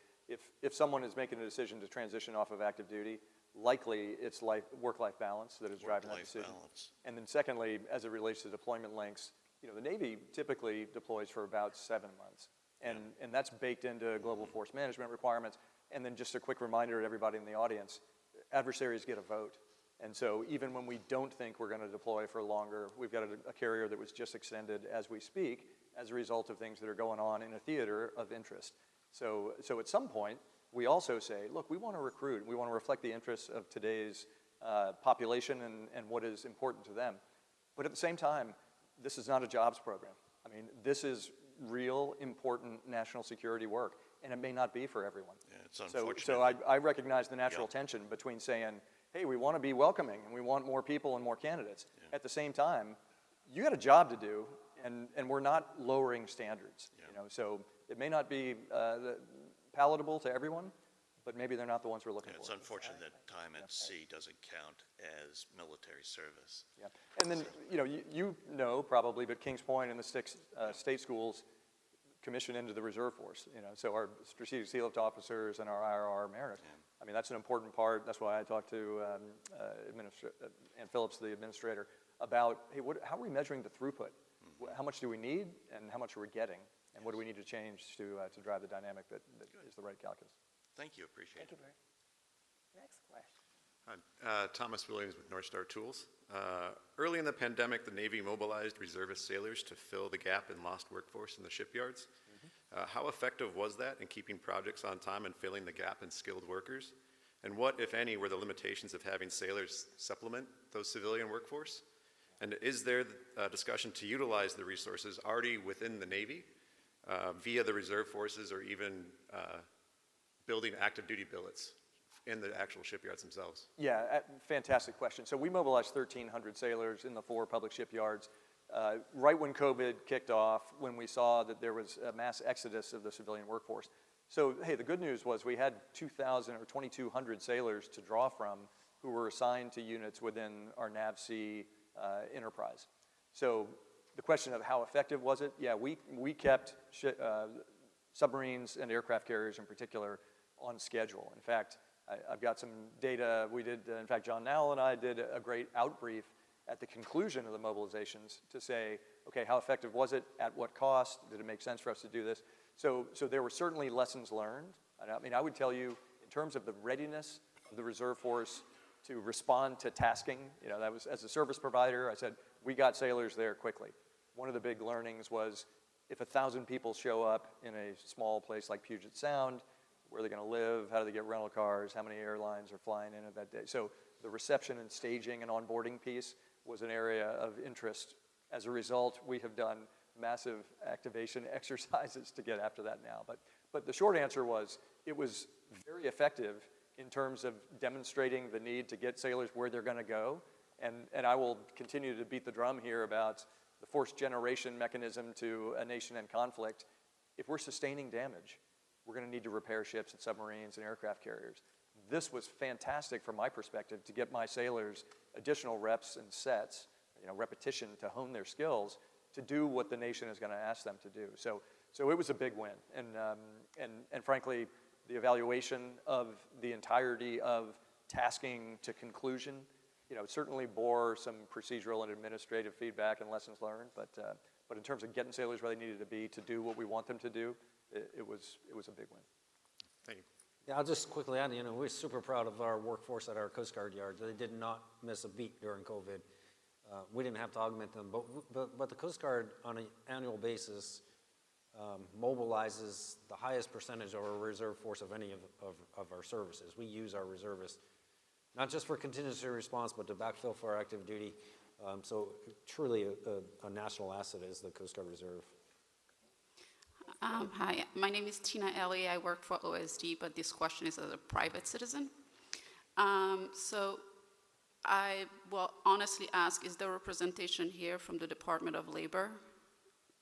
If someone is making a decision to transition off of active duty, likely it's work-life balance that is driving that Work-life decision. balance. And then secondly, as it relates to deployment lengths, the Navy typically deploys for about 7 months. And that's baked into global force management requirements. And then just a quick reminder to everybody in the audience, adversaries get a vote. And so even when we don't think we're going to deploy for longer, we've got a carrier that was just extended as we speak as a result of things that are going on in a theater of interest. So at some point, we also say, look, we want to recruit. We want to reflect the interests of today's population and what is important to them. But at the same time, this is not a jobs program. I mean, this is real, important national security work, and it may not be for everyone. Yeah, it's unfortunate. So I recognize the natural tension between saying, hey, we want to be welcoming, and we want more people and more candidates. Yeah. At the same time, you got a job to do, and we're not lowering standards. Yeah. So it may not be palatable to everyone, but maybe they're not the ones we're looking It's for. unfortunate that time at sea doesn't count as military service. Yeah. And then, you know probably, but Kings Point and the six state schools commission into the reserve force, so our strategic sea lift officers and our IRR mariners. I mean, that's an important part. That's why I talked to Ann Phillips, the administrator, about, hey, how are we measuring the throughput? How much do we need, and how much are we getting? And what do we need to change to drive the dynamic that is the right calculus? Thank you, appreciate Thank you, it. Barry. Next question. Thomas Williams with North Star Tools. Early in the pandemic, the Navy mobilized reservist sailors to fill the gap in lost workforce in the shipyards. How effective was that in keeping projects on time and filling the gap in skilled workers? And what, if any, were the limitations of having sailors supplement those civilian workforce? And is there a discussion to utilize the resources already within the Navy via the reserve forces, or even building active duty billets in the actual shipyards themselves? Yeah, fantastic question. So we mobilized 1,300 sailors in the 4 public shipyards right when COVID kicked off, when we saw that there was a mass exodus of the civilian workforce. So, hey, the good news was we had 2,000 or 2,200 sailors to draw from who were assigned to units within our NAVSEA enterprise. So the question of how effective was it? Yeah, we kept submarines and aircraft carriers in particular on schedule. In fact, I've got some data. We did, in fact, John Nowell and I did a great outbrief at the conclusion of the mobilizations to say, okay, how effective was it? At what cost? Did it make sense for us to do this? So there were certainly lessons learned. I mean, I would tell you, in terms of the readiness of the reserve force to respond to tasking, that was, as a service provider, I said, we got sailors there quickly. One of the big learnings was, if 1,000 people show up in a small place like Puget Sound, where are they going to live? How do they get rental cars? How many airlines are flying in at that day? So the reception and staging and onboarding piece was an area of interest. As a result, we have done massive activation exercises to get after that now. But the short answer was, it was very effective in terms of demonstrating the need to get sailors where they're going to go. And I will continue to beat the drum here about the force generation mechanism to a nation in conflict. If we're sustaining damage, we're going to need to repair ships and submarines and aircraft carriers. This was fantastic from my perspective to get my sailors additional reps and sets, repetition to hone their skills to do what the nation is going to ask them to do. So it was a big win. And frankly, the evaluation of the entirety of tasking to conclusion, certainly bore some procedural and administrative feedback and lessons learned. But in terms of getting sailors where they needed to be to do what we want them to do, it was a big win. Thank you. Yeah, I'll just quickly add, we're super proud of our workforce at our Coast Guard yards. They did not miss a beat during COVID. We didn't have to augment them, but the Coast Guard on an annual basis mobilizes the highest percentage of our reserve force of any of our services. We use our reservists, not just for contingency response, but to backfill for our active duty. So truly a national asset is the Coast Guard Reserve. Hi, my name is Tina Ellie. I work for OSD, but this question is as a private citizen. So I will honestly ask, is there representation here from the Department of Labor?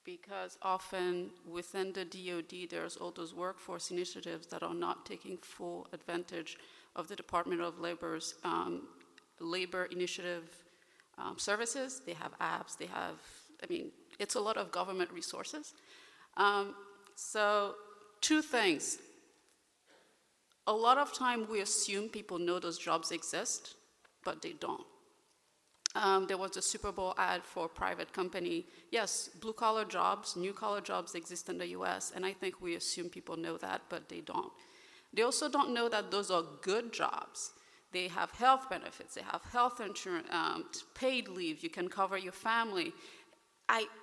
Because often within the DoD, there's all those workforce initiatives that are not taking full advantage of the Department of Labor's labor initiative services. They have apps, it's a lot of government resources. So 2 things. A lot of time we assume people know those jobs exist, but they don't. There was a Super Bowl ad for a private company. Yes, blue-collar jobs, new-collar jobs exist in the US, and I think we assume people know that, but they don't. They also don't know that those are good jobs. They have health benefits, they have health insurance, paid leave, you can cover your family.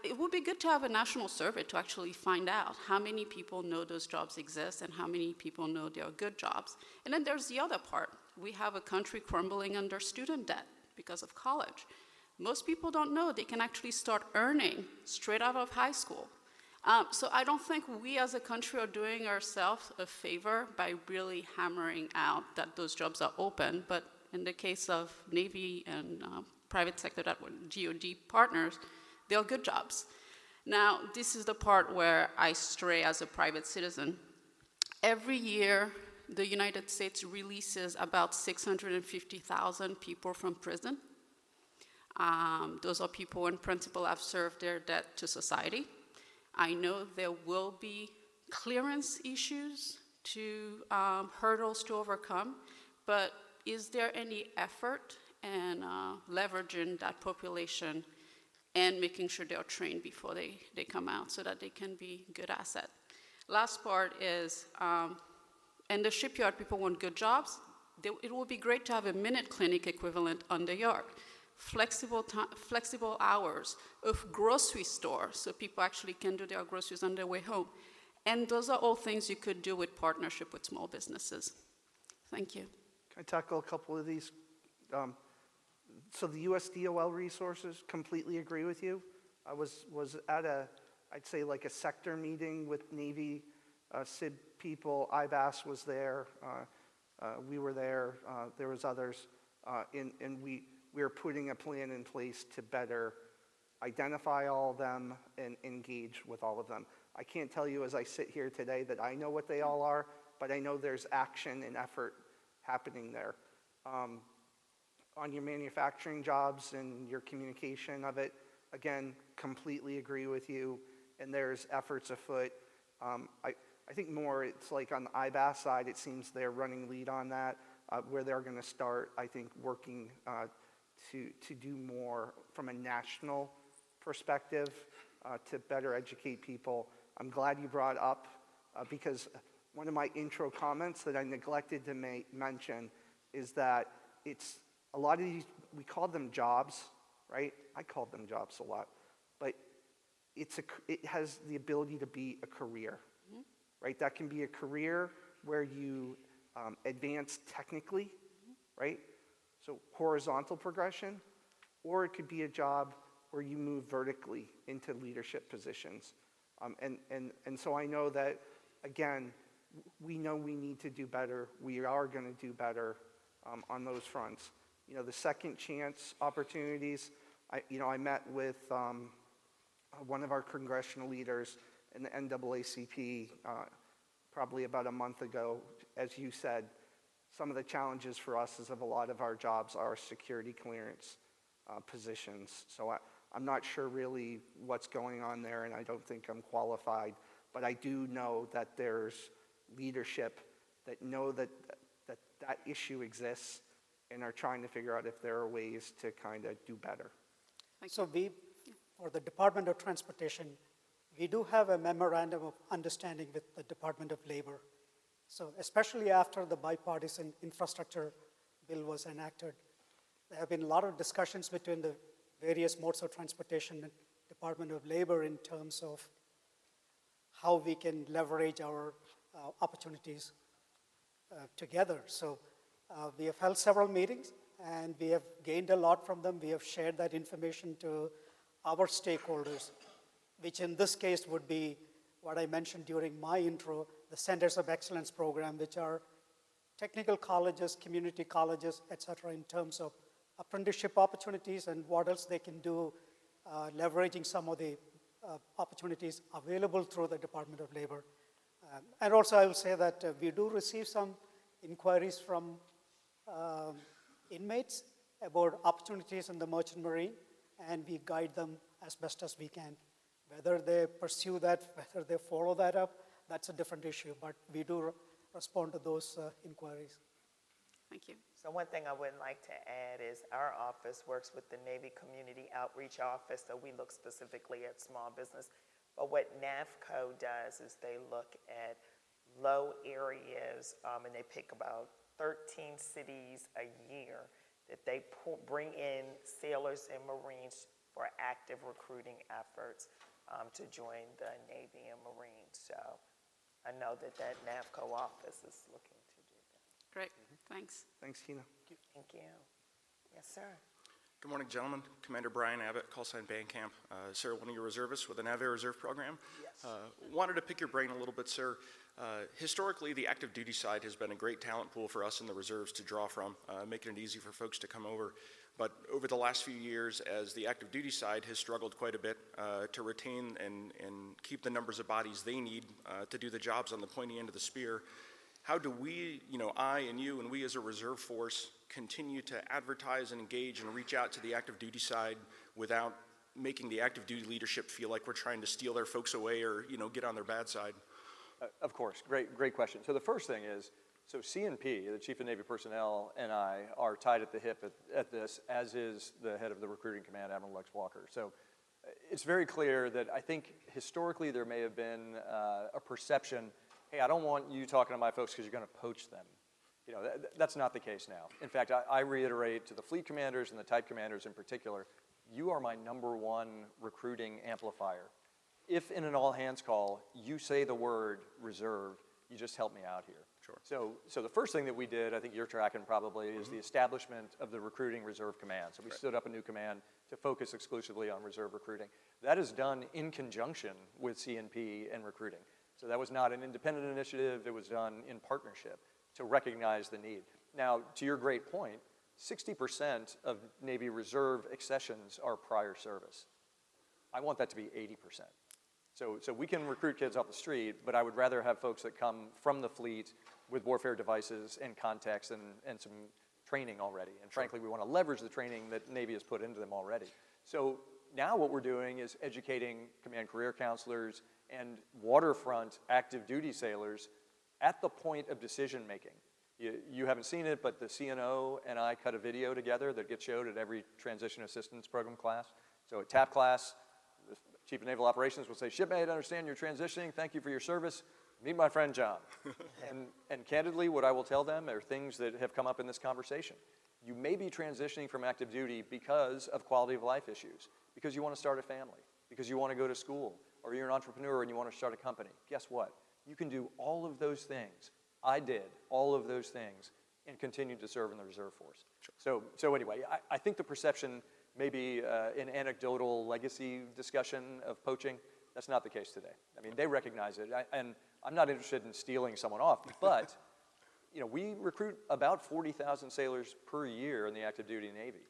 It would be good to have a national survey to actually find out how many people know those jobs exist and how many people know they are good jobs. And then there's the other part. We have a country crumbling under student debt because of college. Most people don't know they can actually start earning straight out of high school. So I don't think we as a country are doing ourselves a favor by really hammering out that those jobs are open. But in the case of Navy and private sector that were DoD partners, they are good jobs. Now, this is the part where I stray as a private citizen. Every year, the United States releases about 650,000 people from prison. Those are who in principle have served their debt to society. I know there will be clearance issues to hurdles to overcome, but is there any effort in leveraging that population and making sure they're trained before they come out so that they can be good asset? Last part is, in the shipyard, people want good jobs. It would be great to have a minute clinic equivalent on the yard. Flexible hours of grocery store so people actually can do their groceries on their way home. And those are all things you could do with partnership with small businesses. Thank you. Can I tackle a couple of these? So the USDOL resources, completely agree with you. I was at I'd say like a sector meeting with Navy SIB people. IBAS was there. We were there. There was others. And we are putting a plan in place to better identify all of them and engage with all of them. I can't tell you as I sit here today that I know what they all are, but I know there's action and effort happening there. On your manufacturing jobs and your communication of it, again, completely agree with you, and there's efforts afoot. I think more it's like on the IBAS side, it seems they're running lead on that, where they're going to start, I think, working to do more from a national perspective to better educate people. I'm glad you brought up, because one of my intro comments that I neglected to mention is that it's a lot of these, we call them jobs, right? I called them jobs a lot, but it has the ability to be a career, right? That can be a career where you advance technically, right? So horizontal progression, or it could be a job where you move vertically into leadership positions. And so I know that, again, we know we need to do better. We are going to do better on those fronts. You know, the second chance opportunities, I met with one of our congressional leaders in the NAACP probably about a month ago. As you said, some of the challenges for us is that a lot of our jobs are security clearance positions. So I'm not sure really what's going on there, and I don't think I'm qualified. But I do know that there's leadership that know that issue exists and are trying to figure out if there are ways to kind of do better. So for the Department of Transportation, we do have a memorandum of understanding with the Department of Labor. So especially after the bipartisan infrastructure bill was enacted, there have been a lot of discussions between the various modes of transportation and Department of Labor in terms of how we can leverage our opportunities together. So we have held several meetings, and we have gained a lot from them. We have shared that information to our stakeholders, which in this case would be what I mentioned during my intro, the Centers of Excellence program, which are technical colleges, community colleges, et cetera, in terms of apprenticeship opportunities and what else they can do, leveraging some of the opportunities available through the Department of Labor. And also I will say that we do receive some inquiries from inmates about opportunities in the merchant marine, and we guide them as best as we can. Whether they pursue that, whether they follow that up, that's a different issue, but we do respond to those inquiries. Thank you. So one thing I would like to add is our office works with the Navy Community Outreach Office, so we look specifically at small business. But what NAFCO does is they look at low areas, and they pick about 13 cities a year that they bring in sailors and Marines for active recruiting efforts to join the Navy and Marines. So I know that NAFCO office is looking to do that. Great, thanks. Thanks, Tina. Thank you. Yes, sir. Good morning, gentlemen. Commander Brian Abbott, call sign Bandcamp. Sir, one of your reservists with the Nav Air Reserve Program. Yes. Wanted to pick your brain a little bit, sir. Historically, the active duty side has been a great talent pool for us in the reserves to draw from, making it easy for folks to come over. But over the last few years, as the active duty side has struggled quite a bit to retain and keep the numbers of bodies they need to do the jobs on the pointy end of the spear, how do we, I and you and we as a reserve force continue to advertise and engage and reach out to the active duty side without making the active duty leadership feel like we're trying to steal their folks away or, get on their bad side? Of course, great question. So the first thing is, so CNP, the Chief of Navy Personnel, and I are tied at the hip at this, as is the head of the recruiting command, Admiral Lex Walker. So it's very clear that I think historically there may have been a perception, hey, I don't want you talking to my folks because you're going to poach them. That's not the case now. In fact, I reiterate to the fleet commanders and the type commanders in particular, you are my number one recruiting amplifier. If in an all-hands call you say the word reserve, you just help me out here. Sure. So the first thing that we did, I think you're tracking probably, is the establishment of the Recruiting Reserve Command. So we stood up a new command to focus exclusively on reserve recruiting. That is done in conjunction with CNP and recruiting. So that was not an independent initiative, it was done in partnership to recognize the need. Now, to your great point, 60% of Navy Reserve accessions are prior service. I want that to be 80%. So we can recruit kids off the street, but I would rather have folks that come from the fleet with warfare devices and context and some training already. And frankly, we want to leverage the training that Navy has put into them already. So now what we're doing is educating command career counselors and waterfront active duty sailors at the point of decision making. You haven't seen it, but the CNO and I cut a video together that gets showed at every transition assistance program class. So at TAP class, the Chief of Naval Operations will say, shipmate, understand you're transitioning, thank you for your service, meet my friend John. and candidly, what I will tell them are things that have come up in this conversation. You may be transitioning from active duty because of quality of life issues, because you want to start a family, because you want to go to school, or you're an entrepreneur and you want to start a company. Guess what? You can do all of those things. I did all of those things and continued to serve in the reserve force. Sure. So anyway, I think the perception may be an anecdotal legacy discussion of poaching. That's not the case today. I mean, they recognize it, and I'm not interested in stealing someone off, but we recruit about 40,000 sailors per year in the active duty Navy.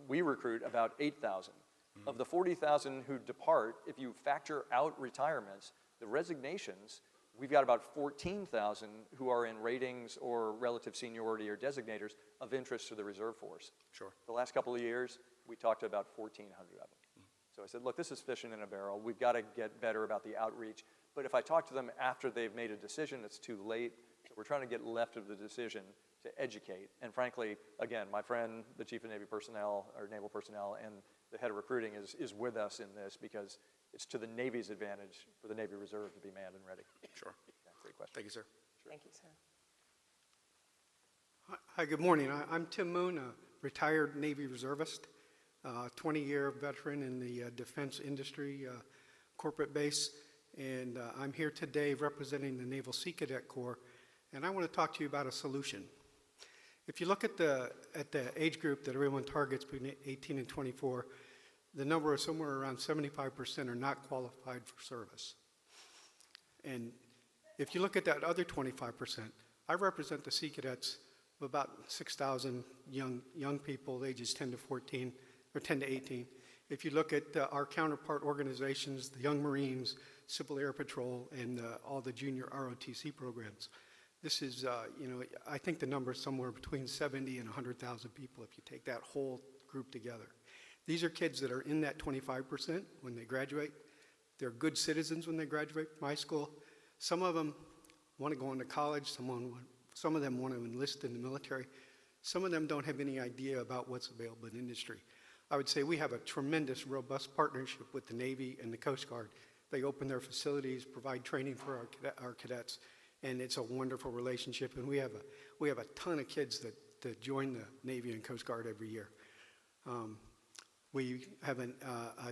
We recruit about 8,000. Mm-hmm. Of the 40,000 who depart, if you factor out retirements, the resignations, we've got about 14,000 who are in ratings or relative seniority or designators of interest to the reserve force. Sure. The last couple of years, we talked to about 1,400 of them. So I said, look, this is fishing in a barrel. We've got to get better about the outreach. But if I talk to them after they've made a decision, it's too late. So we're trying to get left of the decision to educate. And frankly, again, my friend, the Chief of Navy Personnel, or Naval Personnel, and the head of recruiting is with us in this because it's to the Navy's advantage for the Navy Reserve to be manned and ready. Sure. Yeah, great question. Thank you, sir. Sure. Thank you, sir. Hi, good morning. I'm Tim Moon, a retired Navy reservist, 20-year veteran in the defense industry, corporate base, and I'm here today representing the Naval Sea Cadet Corps, and I want to talk to you about a solution. If you look at the age group that everyone targets between 18 and 24, the number is somewhere around 75% are not qualified for service. And if you look at that other 25%, I represent the Sea Cadets of about 6,000 young people, ages 10 to 14, or 10 to 18. If you look at our counterpart organizations, the Young Marines, Civil Air Patrol, and all the junior ROTC programs, this is, I think the number is somewhere between 70 and 100,000 people if you take that whole group together. These are kids that are in that 25% when they graduate. They're good citizens when they graduate from high school. Some of them want to go into college. Some of them want to enlist in the military. Some of them don't have any idea about what's available in industry. I would say we have a tremendous, robust partnership with the Navy and the Coast Guard. They open their facilities, provide training for our cadets, and it's a wonderful relationship. And we have a ton of kids that join the Navy and Coast Guard every year. We have a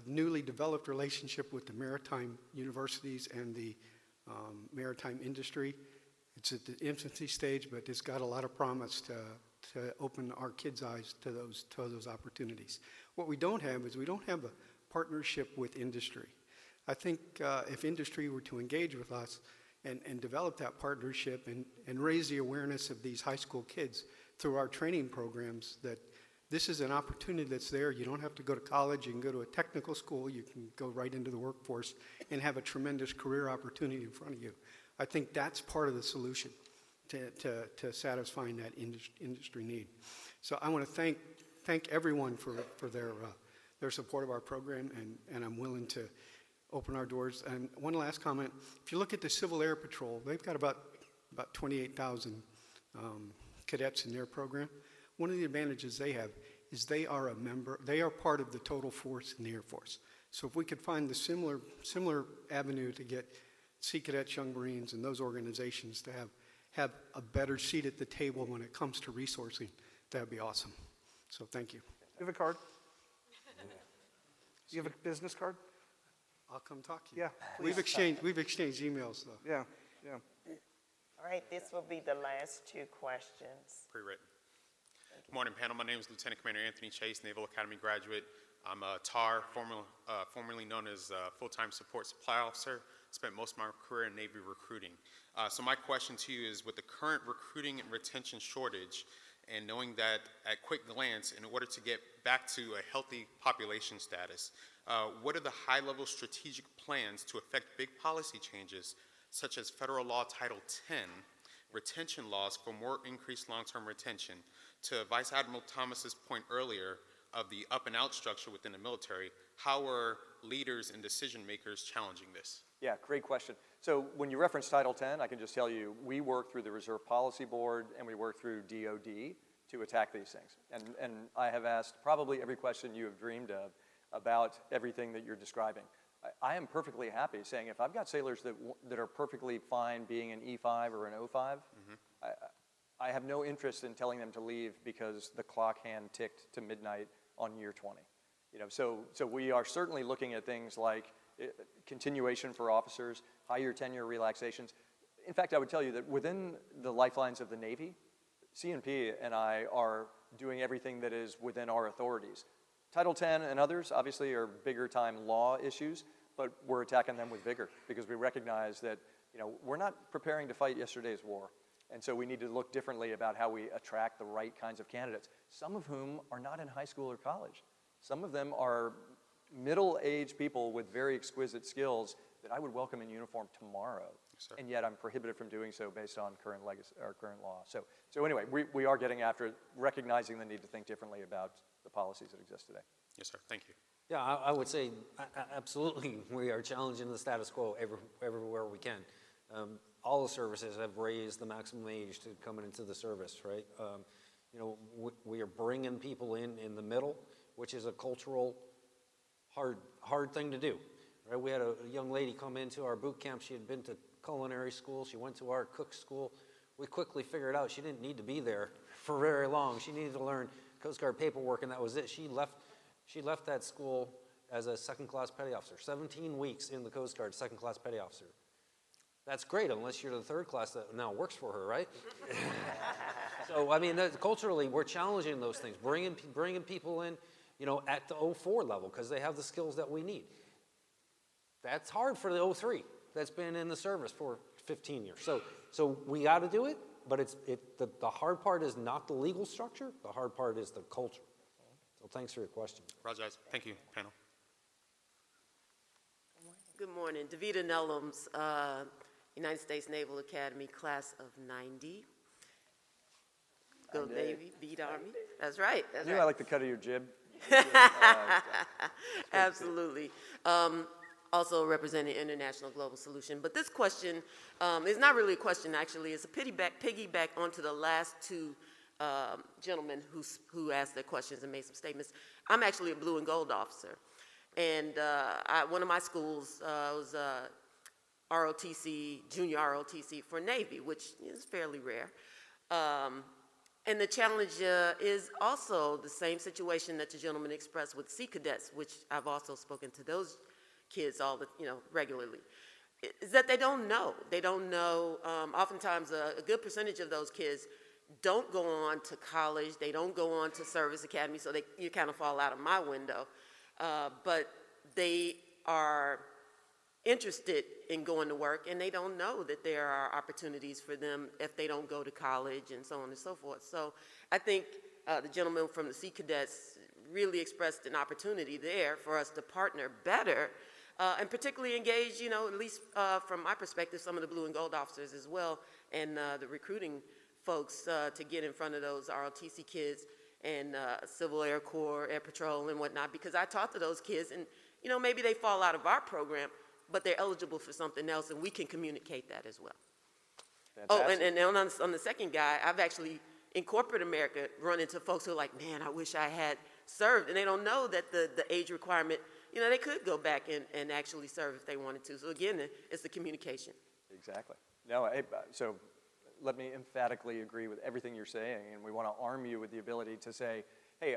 newly developed relationship with the maritime universities and the maritime industry. It's at the infancy stage, but it's got a lot of promise to open our kids' eyes to those opportunities. What we don't have is we don't have a partnership with industry. I think if industry were to engage with us and develop that partnership and raise the awareness of these high school kids through our training programs, that this is an opportunity that's there. You don't have to go to college. You can go to a technical school. You can go right into the workforce and have a tremendous career opportunity in front of you. I think that's part of the solution, to satisfying that industry need. So I want to thank everyone for their support of our program, and I'm willing to open our doors. And one last comment, if you look at the Civil Air Patrol, they've got about 28,000 cadets in their program. One of the advantages they have is they are part of the total force in the Air Force. So if we could find the similar avenue to get Sea Cadets, Young Marines, and those organizations to have a better seat at the table when it comes to resourcing, that'd be awesome. So thank you. You have a card? You have a business card? I'll come talk to you. Yeah, We've exchanged emails though. Yeah. All right, this will be the last two questions. Pre-written. Good morning, panel. My name is Lieutenant Commander Anthony Chase, Naval Academy graduate. I'm a TAR, formerly known as Full-Time Support Supply Officer. Spent most of my career in Navy recruiting. So my question to you is, with the current recruiting and retention shortage, and knowing that at quick glance, in order to get back to a healthy population status, what are the high-level strategic plans to affect big policy changes, such as Federal Law Title 10, retention laws for more increased long-term retention? To Vice Admiral Thomas's point earlier of the up-and-out structure within the military, how are leaders and decision-makers challenging this? Yeah, great question. So when you reference Title 10, I can just tell you, we work through the Reserve Policy Board and we work through DOD to attack these things. And I have asked probably every question you have dreamed of about everything that you're describing. I am perfectly happy saying if I've got sailors that are perfectly fine being an E5 or an O5, I have no interest in telling them to leave because the clock hand ticked to midnight on year 20. So we are certainly looking at things like continuation for officers, higher tenure relaxations. In fact, I would tell you that within the lifelines of the Navy, CNP and I are doing everything that is within our authorities. Title 10 and others obviously are bigger time law issues, but we're attacking them with vigor because we recognize that we're not preparing to fight yesterday's war. And so we need to look differently about how we attract the right kinds of candidates, some of whom are not in high school or college. Some of them are middle-aged people with very exquisite skills that I would welcome in uniform tomorrow. Yes, and yet I'm prohibited from doing so based on current law. So anyway, we are getting after it, recognizing the need to think differently about the policies that exist today. Yes, sir. Thank you. Yeah, I would say absolutely we are challenging the status quo everywhere we can. All the services have raised the maximum age to coming into the service, right? We are bringing people in the middle, which is a cultural hard thing to do, right? We had a young lady come into our boot camp. She had been to culinary school. She went to our cook school. We quickly figured out she didn't need to be there for very long. She needed to learn Coast Guard paperwork, and that was it. She left that school as a second-class petty officer. 17 weeks in the Coast Guard, second-class petty officer. That's great, unless you're the third class that now works for her, right? So, I mean, culturally, we're challenging those things, bringing people in, at the 04 level, because they have the skills that we need. That's hard for the 03 that's been in the service for 15 years. So we got to do it, but the hard part is not the legal structure. The hard part is the culture. So thanks for your question. Roger. Thank you, panel. Good morning. Davida Nellums, United States Naval Academy, class of 90. Go Navy, beat Army. That's right. That's right. I like the cut of your jib. Absolutely. Also representing International Global Solution. But this question is not really a question, actually. It's a piggyback onto the last two gentlemen who asked their questions and made some statements. I'm actually a blue and gold officer. And one of my schools was ROTC, junior ROTC for Navy, which is fairly rare. And the challenge is also the same situation that the gentleman expressed with Sea Cadets, which I've also spoken to those kids regularly, is that they don't know. They don't know. Oftentimes, a good percentage of those kids don't go on to college. They don't go on to service academy, so you kind of fall out of my window. But they are interested in going to work, and they don't know that there are opportunities for them if they don't go to college and so on and so forth. So I think the gentleman from the Sea Cadets really expressed an opportunity there for us to partner better and particularly engage, at least from my perspective, some of the blue and gold officers as well and the recruiting folks to get in front of those ROTC kids and Civil Air Corps, Air Patrol, and whatnot, because I talk to those kids, and maybe they fall out of our program, but they're eligible for something else, and we can communicate that as well. Fantastic. Oh, and on the second guy, I've actually, in corporate America, run into folks who are like, man, I wish I had served, and they don't know that the age requirement, they could go back and actually serve if they wanted to. So again, it's the communication. Exactly. No, so let me emphatically agree with everything you're saying, and we want to arm you with the ability to say, hey,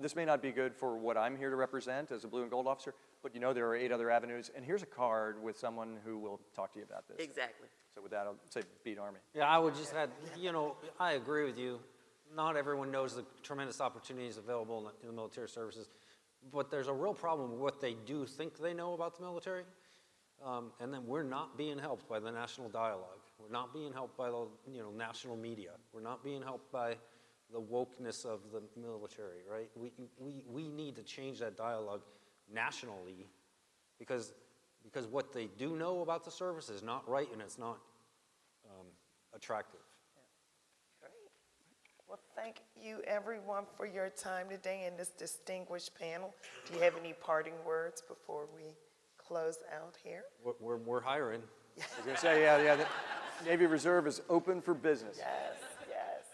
this may not be good for what I'm here to represent as a blue and gold officer, but there are 8 other avenues, and here's a card with someone who will talk to you about this. Exactly. So with that, I'll say beat Army. Yeah, I would just add, I agree with you. Not everyone knows the tremendous opportunities available in the military services, but there's a real problem with what they do think they know about the military, and then we're not being helped by the national dialogue. We're not being helped by the national media. We're not being helped by the wokeness of the military, right? We need to change that dialogue nationally because what they do know about the service is not right and it's not attractive. Great. Well, thank you everyone for your time today in this distinguished panel. Do you have any parting words before we close out here? We're hiring. I was going to say, yeah, the Navy Reserve is open for business. Yes.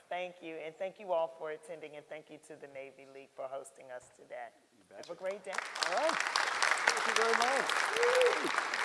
Thank you. And thank you all for attending, and thank you to the Navy League for hosting us today. Have a great day. All right. Thank you very much.